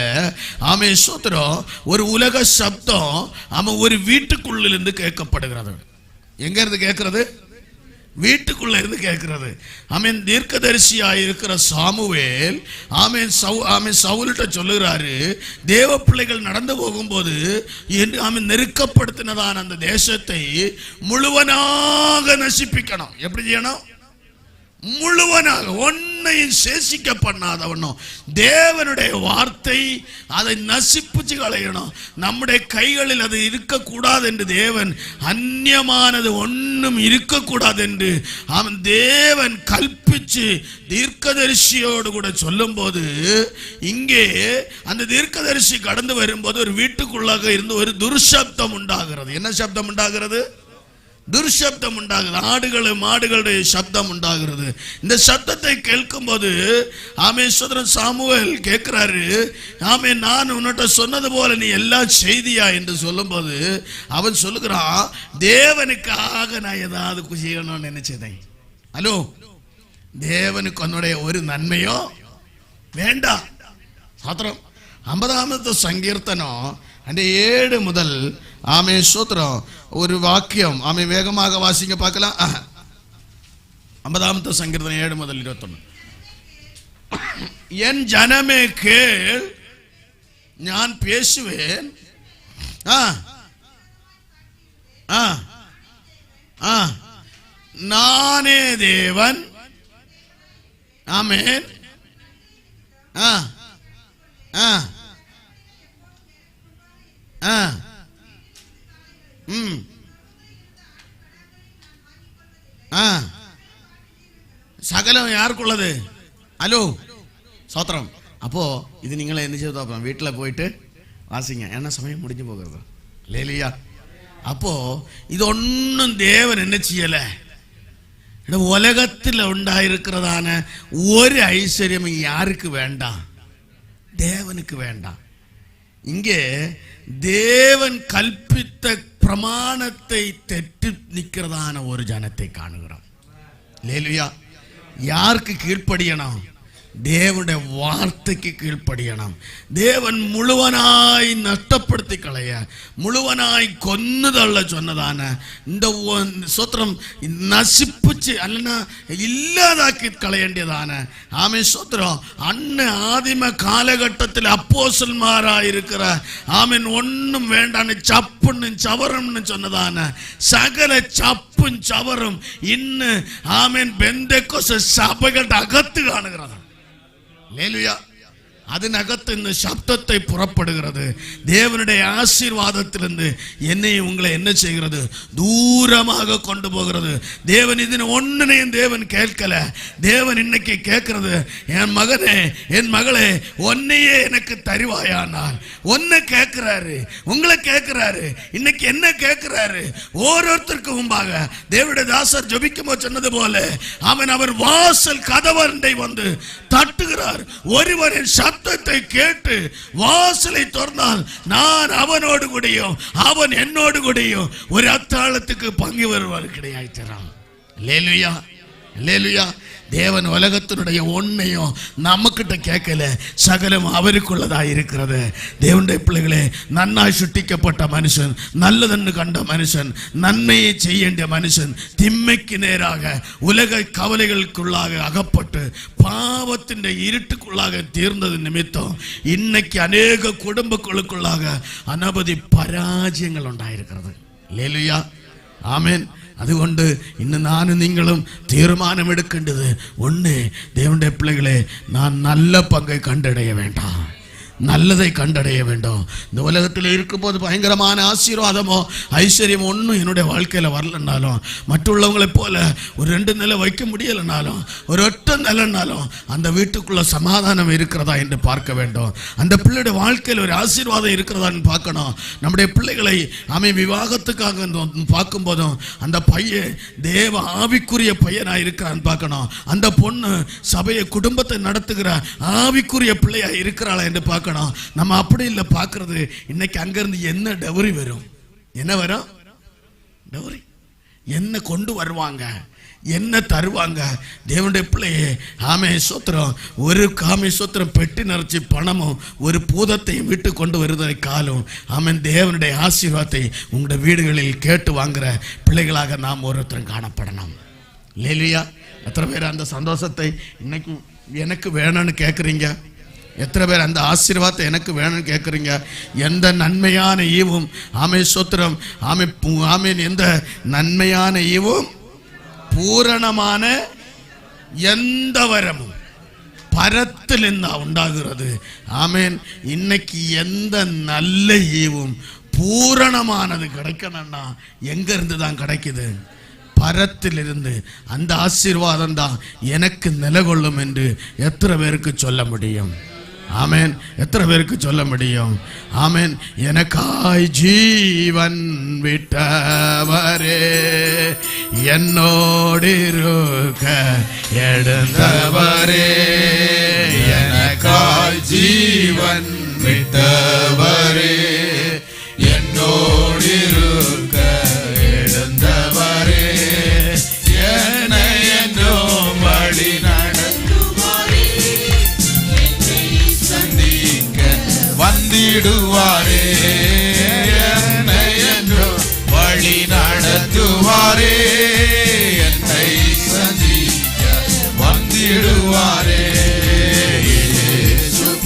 ஆமென் ஸ்தோத்திரம், ஒரு உலக சப்தம் அவன் ஒரு வீட்டுக்குள்ள இருந்து கேட்கப்படுகிறது. எங்க இருந்து கேட்கிறது? வீட்டுக்குள்ள இருந்து கேட்கிறது. ஆமென். தீர்க்கதரிசியாய் இருக்கிற சாமுவேல் ஆமென் சவுல்கிட்ட சொல்லுகிறாரு, தேவ பிள்ளைகள் நடந்து போகும்போது ஆமென் நெருக்கப்படுத்தினதான அந்த தேசத்தை முழுவனாக நசிப்பிக்கணும். எப்படி செய்யணும்? முழுவனாக, ஒன்னையும் சேசிக்க பண்ணாதவனும் தேவனுடைய வார்த்தை அதை நசிப்புச்சு களையணும். நம்முடைய கைகளில் அது இருக்கக்கூடாது என்று தேவன், அந்நியமானது ஒன்றும் இருக்கக்கூடாது என்று அவன் தேவன் கல்பிச்சு தீர்க்கதரிசியோடு கூட சொல்லும் போது, இங்கே அந்த தீர்க்கதரிசி கடந்து வரும்போது ஒரு வீட்டுக்குள்ளாக இருந்து ஒரு துர்சப்தம் உண்டாகிறது. என்ன சப்தம் உண்டாகிறது? துர்சப்தம் உண்டாகுது. ஆடுகளும் மாடுகளுடைய சப்தம் உண்டாகிறது. இந்த சப்தத்தை கேட்கும் போது ஆமென் சோதரன் சாமுவேல் கேட்கிறாரு, ஆமென் நான் உன்னிட்ட சொன்னது போல நீ எல்லாம் செய்தியா என்று சொல்லும் போது அவன் சொல்லுகிறான், தேவனுக்காக நான் ஏதாவது செய்யணும்னு நினைச்சேன். ஹலோ, தேவனுக்கு உன்னுடைய ஒரு நன்மையோ வேண்டாம். சாத்திரம் 50ஆம் சங்கீர்த்தனம் அந்த 7 முதல் ஆமென் ஸ்தோத்திரம் ஒரு வாக்கியம் ஆமென் வேகமாக வாசிங்க பார்க்கலாம். 50ஆம் சங்கீர்த்தனம் 7 முதல் 21. என் ஜனமே கேள், நான் பேசுவேன். நானே தேவன். ஆமென். சகலம் யாருக்குள்ளது? ஹலோ சோத்திரம். அப்போ இது நீங்களே என்ன செய்ய வீட்டில் போயிட்டு வாசிங்க, ஏன்னா சமயம் முடிஞ்சு போகிறது. லேலியா. அப்போ இது ஒன்றும் தேவன் என்ன செய்யல. உலகத்தில் உண்டாயிருக்கிறதான ஒரு ஐஸ்வர்யம் யாருக்கு வேண்டாம்? தேவனுக்கு வேண்டாம். இங்கே தேவன் கல்பித்த பிரமாணத்தை தெற்றி நிற்கிறதான ஒரு ஜனத்தை காணுகிறோம். லேலுயா. யாருக்கு கீழ்ப்படியணும்? தேவனுடைய வார்த்தைக்கு கீழ்ப்படியணும். தேவன் முழுவனாய் நஷ்டப்படுத்தி களைய, முழுவனாய் கொன்னுதள்ள சொன்னதான இந்த சோத்திரம் நசிப்புச்சு அல்லனா இல்லாதாக்கி களையண்டியதான ஆமே சோத்திரம் அன்ன ஆதிம காலகட்டத்தில் அப்போஸ்தலன்மாராயிருக்கிற ஆமீன் ஒன்றும் வேண்டான்னு சப்புன்னு சவரம்னு சொன்னதான சகல சப்பும் சவரும் இன்னும் ஆமீன் பெந்தேகோஸ்தே சபைகள் அகத்து காணுகிறதா. லேலுயா. அதனகத்து இந்த சப்தத்தை புறப்படுகிறது. தேவனுடைய ஆசீர்வாதத்திலிருந்து என்னை உங்களை என்ன செய்கிறது? தூரமாக கொண்டு போகிறது. தேவன் இதனை ஒன்னையும் தேவன் கேட்கல. தேவன் இன்னைக்கு கேட்கிறது, என் மகனே என் மகளே ஒன்னையே எனக்கு தருவாயானால். ஒன்னை கேட்கிறாரு, உங்களை கேட்கிறாரு. இன்னைக்கு என்ன கேட்கிறாரு? ஒவ்வொருத்தருக்கு முன்பாக தேவனுடைய தாசர் ஜெபிக்கும் சொன்னது போல அவர் வாசல் கதவண்டை வந்து தட்டுகிறார். ஒருவரின் சத்தத்தை கேட்டு வாசலை திறந்தால் நான் அவனோடு கூடயும் அவன் என்னோடு கூடயும் ஒரு அத்தாளத்துக்கு பங்கு வருவார் கிடையாய்த்தரான். லேலுயா. லேலுயா. தேவன் உலகத்தினுடைய ஒன்னையும் நம்மக்கிட்ட கேட்கல, சகலம் அவருக்குள்ளதா இருக்கிறது. தேவனுடைய பிள்ளைகளே, நன்னாய் சுட்டிக்கப்பட்ட மனுஷன், நல்லதென்று கண்ட மனுஷன், நன்மையை செய்ய மனுஷன் திண்மைக்கு நேராக உலக கவலைகளுக்குள்ளாக அகப்பட்டு பாவத்தின் இருட்டுக்குள்ளாக தீர்ந்தது நிமித்தம் இன்னைக்கு அநேக குடும்பங்களுக்குள்ளாக அனபதி பராஜயங்கள் உண்டாயிருக்கிறது. லேலுயா. ஆமென். അതുകൊണ്ട് ഇന്ന് ഞാനും നിങ്ങളും തീരുമാനമെടുക്കേണ്ടത് ഒന്ന്, தேவனுடைய பிள்ளைகளே, நான் நல்ல பங்கை கண்டடைய வேண்டாம், நல்லதை கண்டடைய வேண்டும். இந்த உலகத்தில் இருக்கும்போது பயங்கரமான ஆசீர்வாதமோ ஐஸ்வர்யமோ ஒன்றும் என்னுடைய வாழ்க்கையில் வரலன்னாலும், மற்றவங்களை போல ஒரு 2 நிலை வைக்க முடியலைனாலும், ஒரு 8 நிலைனாலும் அந்த வீட்டுக்குள்ள சமாதானம் இருக்கிறதா என்று பார்க்க வேண்டும். அந்த பிள்ளையுடைய வாழ்க்கையில் ஒரு ஆசீர்வாதம் இருக்கிறதான்னு பார்க்கணும். நம்முடைய பிள்ளைகளை விவாகத்துக்காக பார்க்கும் போதும் அந்த பையன் தேவ ஆவிக்குரிய பையனா இருக்கிறான்னு பார்க்கணும். அந்த பொண்ணு சபையை குடும்பத்தை நடத்துகிற ஆவிக்குரிய பிள்ளையா இருக்கிறாளா என்று பார்க்கணும். நம்ம அப்படி இல்லை பார்க்கிறது. இன்னைக்கு அங்கிருந்து என்ன டவுரி வரும்? என்ன வரும்? டவுரி என்ன கொண்டு வருவாங்க, என்ன தருவாங்க? தேவனுடைய பிள்ளையே, ஆமே சோத்திரம், ஒரு காமே சோத்திரம் பெட்டி நிறைச்சி பணமும் ஒரு பூதத்தையும் விட்டு கொண்டு வருவதை காலம் ஆமன் தேவனுடைய ஆசீர்வாதத்தை உங்களுடைய வீடுகளில் கேட்டு வாங்குற பிள்ளைகளாக நாம் ஒருத்தரும் காணப்படணும். லேலுயா. எத்தனை பேர் அந்த சந்தோஷத்தை இன்னைக்கு எனக்கு வேணும்னு கேட்குறீங்க? எத்தனை பேர் அந்த ஆசீர்வாதத்தை எனக்கு வேணும்னு கேட்குறீங்க? எந்த நன்மையான ஈவும் ஆமே சோத்திரம் ஆமேன் எந்த நன்மையான ஈவும் பூரணமான எந்த வரமும் பரத்தில் இருந்தா உண்டாகிறது. ஆமேன். இன்னைக்கு எந்த நல்ல ஈவும் பூரணமானது கிடைக்கணும்னா எங்க இருந்து தான் கிடைக்குது? பரத்திலிருந்து. அந்த ஆசீர்வாதம் தான் எனக்கு நிலைகொள்ளும் என்று எத்தனை பேருக்கு சொல்ல முடியும்? ஆமேன். எத்தனை பேருக்கு சொல்ல முடியும்? ஆமேன். எனக்காய் ஜீவன் விட்டவரே, என்னோடு இருக்க எழுந்தவரே, எனக்காய் ஜீவன் விட்டவரே, என்னோடு இருக்க எழுந்தவரே, என்னை என்னோ வழி வந்திடுவாரே, என்னை என்றோ வழி நடத்துவாரே, என்னை சந்திக்க வந்திடுவாரே.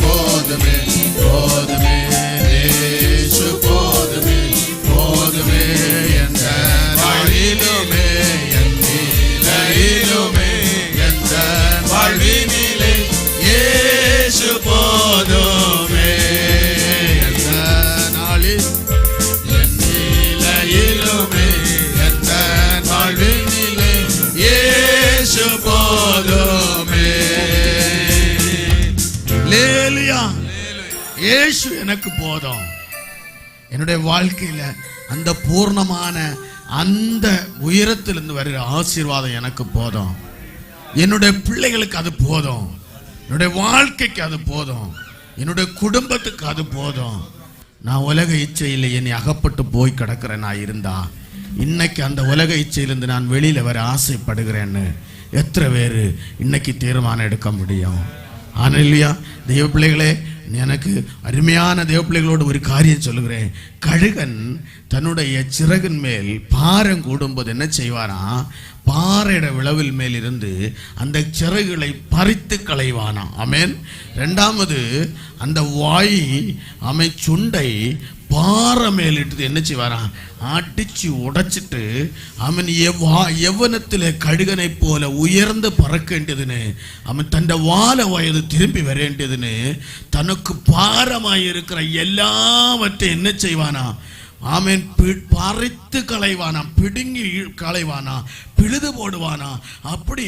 போதுமே போதுமே இயேசு எனக்கு போதும். என்னுடைய வாழ்க்கையில அந்த பூர்ணமான அந்த உயரத்திலிருந்து வருகிற ஆசீர்வாதம் எனக்கு போதும். என்னுடைய பிள்ளைகளுக்கு அது போதும். என்னுடைய வாழ்க்கைக்கு அது போதும். என்னுடைய குடும்பத்துக்கு அது போதும். நான் உலக இச்சையில் என்னை அகப்பட்டு போய் கிடக்கிறேன் நான் இருந்தா, இன்னைக்கு அந்த உலக இச்சையிலிருந்து நான் வெளியில வர ஆசைப்படுகிறேன்னு எத்தனை பேர் இன்னைக்கு தீர்மானம் எடுக்க முடியும்? ஆனால் இல்லையா தெய்வ பிள்ளைகளே, எனக்கு அருமையான தேவ பிள்ளைகளோடு ஒரு காரியம் சொல்லுகிறேன். கழுகன் தன்னுடைய சிறகின் மேல் பாரம் கூடும்போது என்ன செய்வானா, பாறையிட விளவில் மேல் இருந்து அந்த சிறகுகளை பறித்து களைவானா. ஆமென். இரண்டாவது, அந்த வாய் சுண்டை பாறை மேலிட்டு என்ன செய்வாராம், அடிச்சு உடைச்சிட்டு அவன் யவனத்திலே கழுகனை போல உயர்ந்து பறக்க வேண்டியதுன்னு, அவன் தன் வாழ வயது திரும்பி வர வேண்டியதுன்னு தனக்கு பாரமாயிருக்கிற எல்லாவற்றையும் என்ன செய்வானா, ஆமென், பறித்து களைவானா, பிடுங்கி களைவானா, பிழுது போடுவானா. அப்படி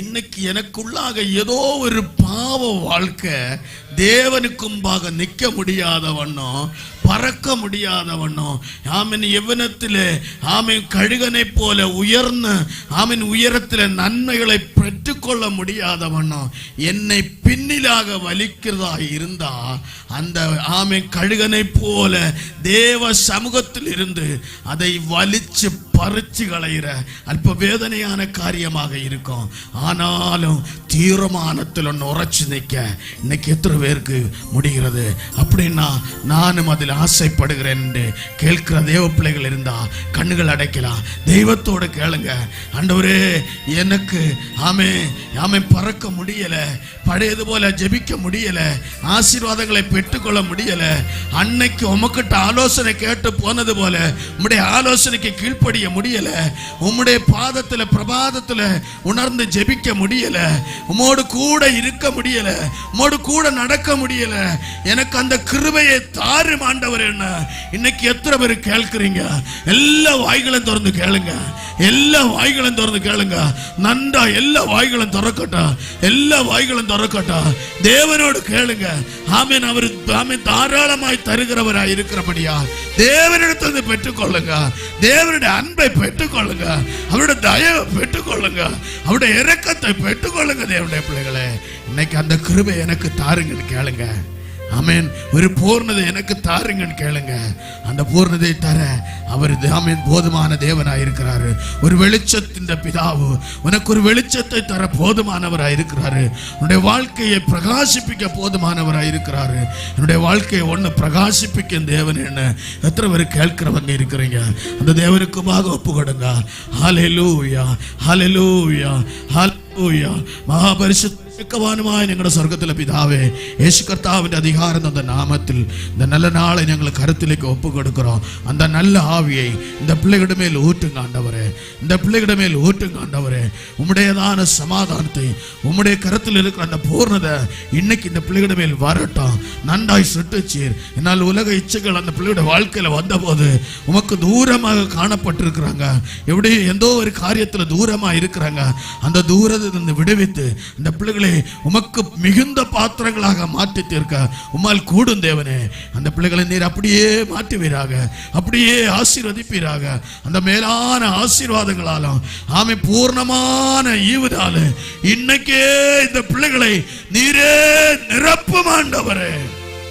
இன்னைக்கு எனக்குள்ளாக ஏதோ ஒரு பாவ வாழ்க்கை தேவனுக்கும்பாக நிற்க முடியாதவண்ணம், பறக்க முடியாதவண்ணம், ஆமென், எவனத்திலே ஆமென் கழுகனை போல உயர்ந்த ஆமென் உயரத்திலே நன்மைகளை பெற்றுக்கொள்ள முடியாதவண்ணம் என்னை பின்னிலாக வலிக்கிறதா இருந்தா, அந்த ஆமென் கழுகனை போல தேவ சமூகத்தில் இருந்து அதை வலிச்சு பறிச்சு களைகிற அல்ப வேதனையான காரியமாக இருக்கும். ஆனாலும் தீர்மானத்தில் ஒன்று உரைச்சு நிற்க இன்னைக்கு எத்தனை பேருக்கு முடிகிறது? அப்படின்னா நானும் அதில் ஆசைப்படுகிறேன் என்று கேட்கிற தேவ பிள்ளைகள் இருந்தா கண்ணுகள் அடைக்கலாம், தெய்வத்தோடு கேளுங்க. ஆண்டவரே, எனக்கு ஆமே பறக்க முடியல, பழையது போல ஜெபிக்க முடியல, ஆசீர்வாதங்களை பெற்றுக்கொள்ள முடியல, அன்னைக்கு உமக்கிட்ட ஆலோசனை கேட்டு போனது போல உம்முடைய ஆலோசனைக்கு கீழ்ப்படிய முடியல, உம்முடைய பாதத்துல பிரபாதத்துல உணர்ந்து ஜெபிக்க முடியல, உம்மோடு கூட இருக்க முடியல, உம்மோடு கூட நடக்க முடியல, எனக்கு அந்த கிருபையை தாரும் ஆண்டவர். என்ன இன்னைக்கு எத்தனை பேர் கேட்கிறீங்க? எல்லா வாய்களும் திறந்து கேளுங்க, எல்லா வாய்களும் திறந்து கேளுங்க. நன்றா எல்லா வாய்களும் திறக்கட்டும், எல்லா வாய்களும் திறக்கட்டும். தேவனோடு கேளுங்க. ஆமென். அவர் ஆமென் தாராளமாய் தருகிறவராய் இருக்கிறபடியா தேவனிடத்திலிருந்து பெற்றுக்கொள்ளுங்க. தேவனுடைய அன்பை பெற்றுக்கொள்ளுங்க, அவருடைய தயவை பெற்றுக்கொள்ளுங்க, அவருடைய இரக்கத்தை பெற்றுக்கொள்ளுங்க. தேவனுடைய பிள்ளைகளே, இன்னைக்கு அந்த கிருபை எனக்கு தாருங்கன்னு கேளுங்க. ஆமென். ஒரு பூர்ணதை எனக்கு தாருங்கன்னு கேளுங்க. அந்த பூர்ணதை தர அவர் ஆமென் போதுமான தேவனாய் இருக்கிறாரு. ஒரு வெளிச்சத்தின் பிதாவு உனக்கு ஒரு வெளிச்சத்தை தர போதுமானவராய் இருக்கிறாரு. உன்னுடைய வாழ்க்கையை பிரகாசிப்பிக்க போதுமானவராய் இருக்கிறாரு. என்னுடைய வாழ்க்கையை ஒன்று பிரகாசிப்பிக்க தேவன் என்ன எத்தனை பேர் கேட்கிறவங்க இருக்கிறீங்க? அந்த தேவனுக்குமாக ஒப்பு கொடுங்க. ஹல்லேலூயா, ஹல்லேலூயா, ஹல்லேலூயா. மகாபரிசுத்த ഞങ്ങളുടെ സ്വർഗത്തിലെ പിതാവേ, യേശു കർത്താവിന്റെ അധികാരം തന്ന നാമത്തിൽ இந்த நல்ல நாளை ഞങ്ങൾ கருத்திലേക്ക് ஒப்பு கொடுக்கிறோம். அந்த நல்ல ஆவியை இந்த பிள்ளைகளுடைய மேல் ஊற்றுங்க ஆண்டவரே, இந்த பிள்ளைகளுடைய மேல் ஊற்றுங்க ஆண்டவரே. உம்முடையதான சமாதானத்தை, உம்முடைய கருத்தில் இருக்கிற அந்த பூர்ணதை இன்னைக்கு இந்த பிள்ளைகளுடைய மேல் வரட்டும். நன்றாய் சுட்டுச்சீர். என்னால் உலக இச்சைகள் அந்த பிள்ளைகளுடைய வாழ்க்கையில வந்த போது உமக்கு தூரமாக காணப்பட்டிருக்கிறாங்க, எப்படி எந்தோ ஒரு காரியத்தில் தூரமா இருக்கிறாங்க. அந்த தூரத்திலிருந்து விடுவித்து இந்த பிள்ளைகளை உமக்கு மிகுந்த பாத்திரங்களாக மாற்றி தீர்க்க உம்மால் கூடும் தேவனே. அந்த பிள்ளைகளை நீர் அப்படியே மாற்றுவீராக, அப்படியே ஆசீர்வதிப்பீராக. அந்த மேலான ஆசீர்வாதங்களாலும் ஆமென் பூர்ணமான ஈவுதால இன்னைக்கே இந்த பிள்ளைகளை நீரே நிரப்பும் ஆண்டவரே.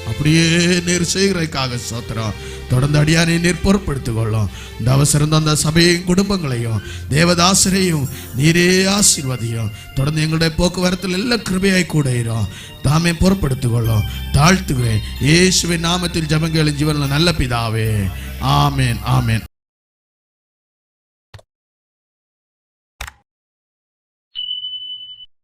அப்படியே நீர் செய்கிறதுக்காக ஸ்தோத்திரம். தொடர்ந்து அடியானை நீர் பொறுப்படுத்திக் கொள்ளும். இந்த அவசரம் அந்த சபையும் குடும்பங்களையும் தேவதாசரையும் நீரே ஆசீர்வதியும். தொடர்ந்து எங்களுடைய போக்குவரத்தில் எல்லாம் கிருபையாய் கூட இரும். தாமே பொறுப்படுத்திக் கொள்ளும். தாழ்த்துகிறேன் இயேசுவின் நாமத்தில் ஜெபங்கள் ஜீவனில் நல்ல பிதாவே. ஆமேன், ஆமேன்.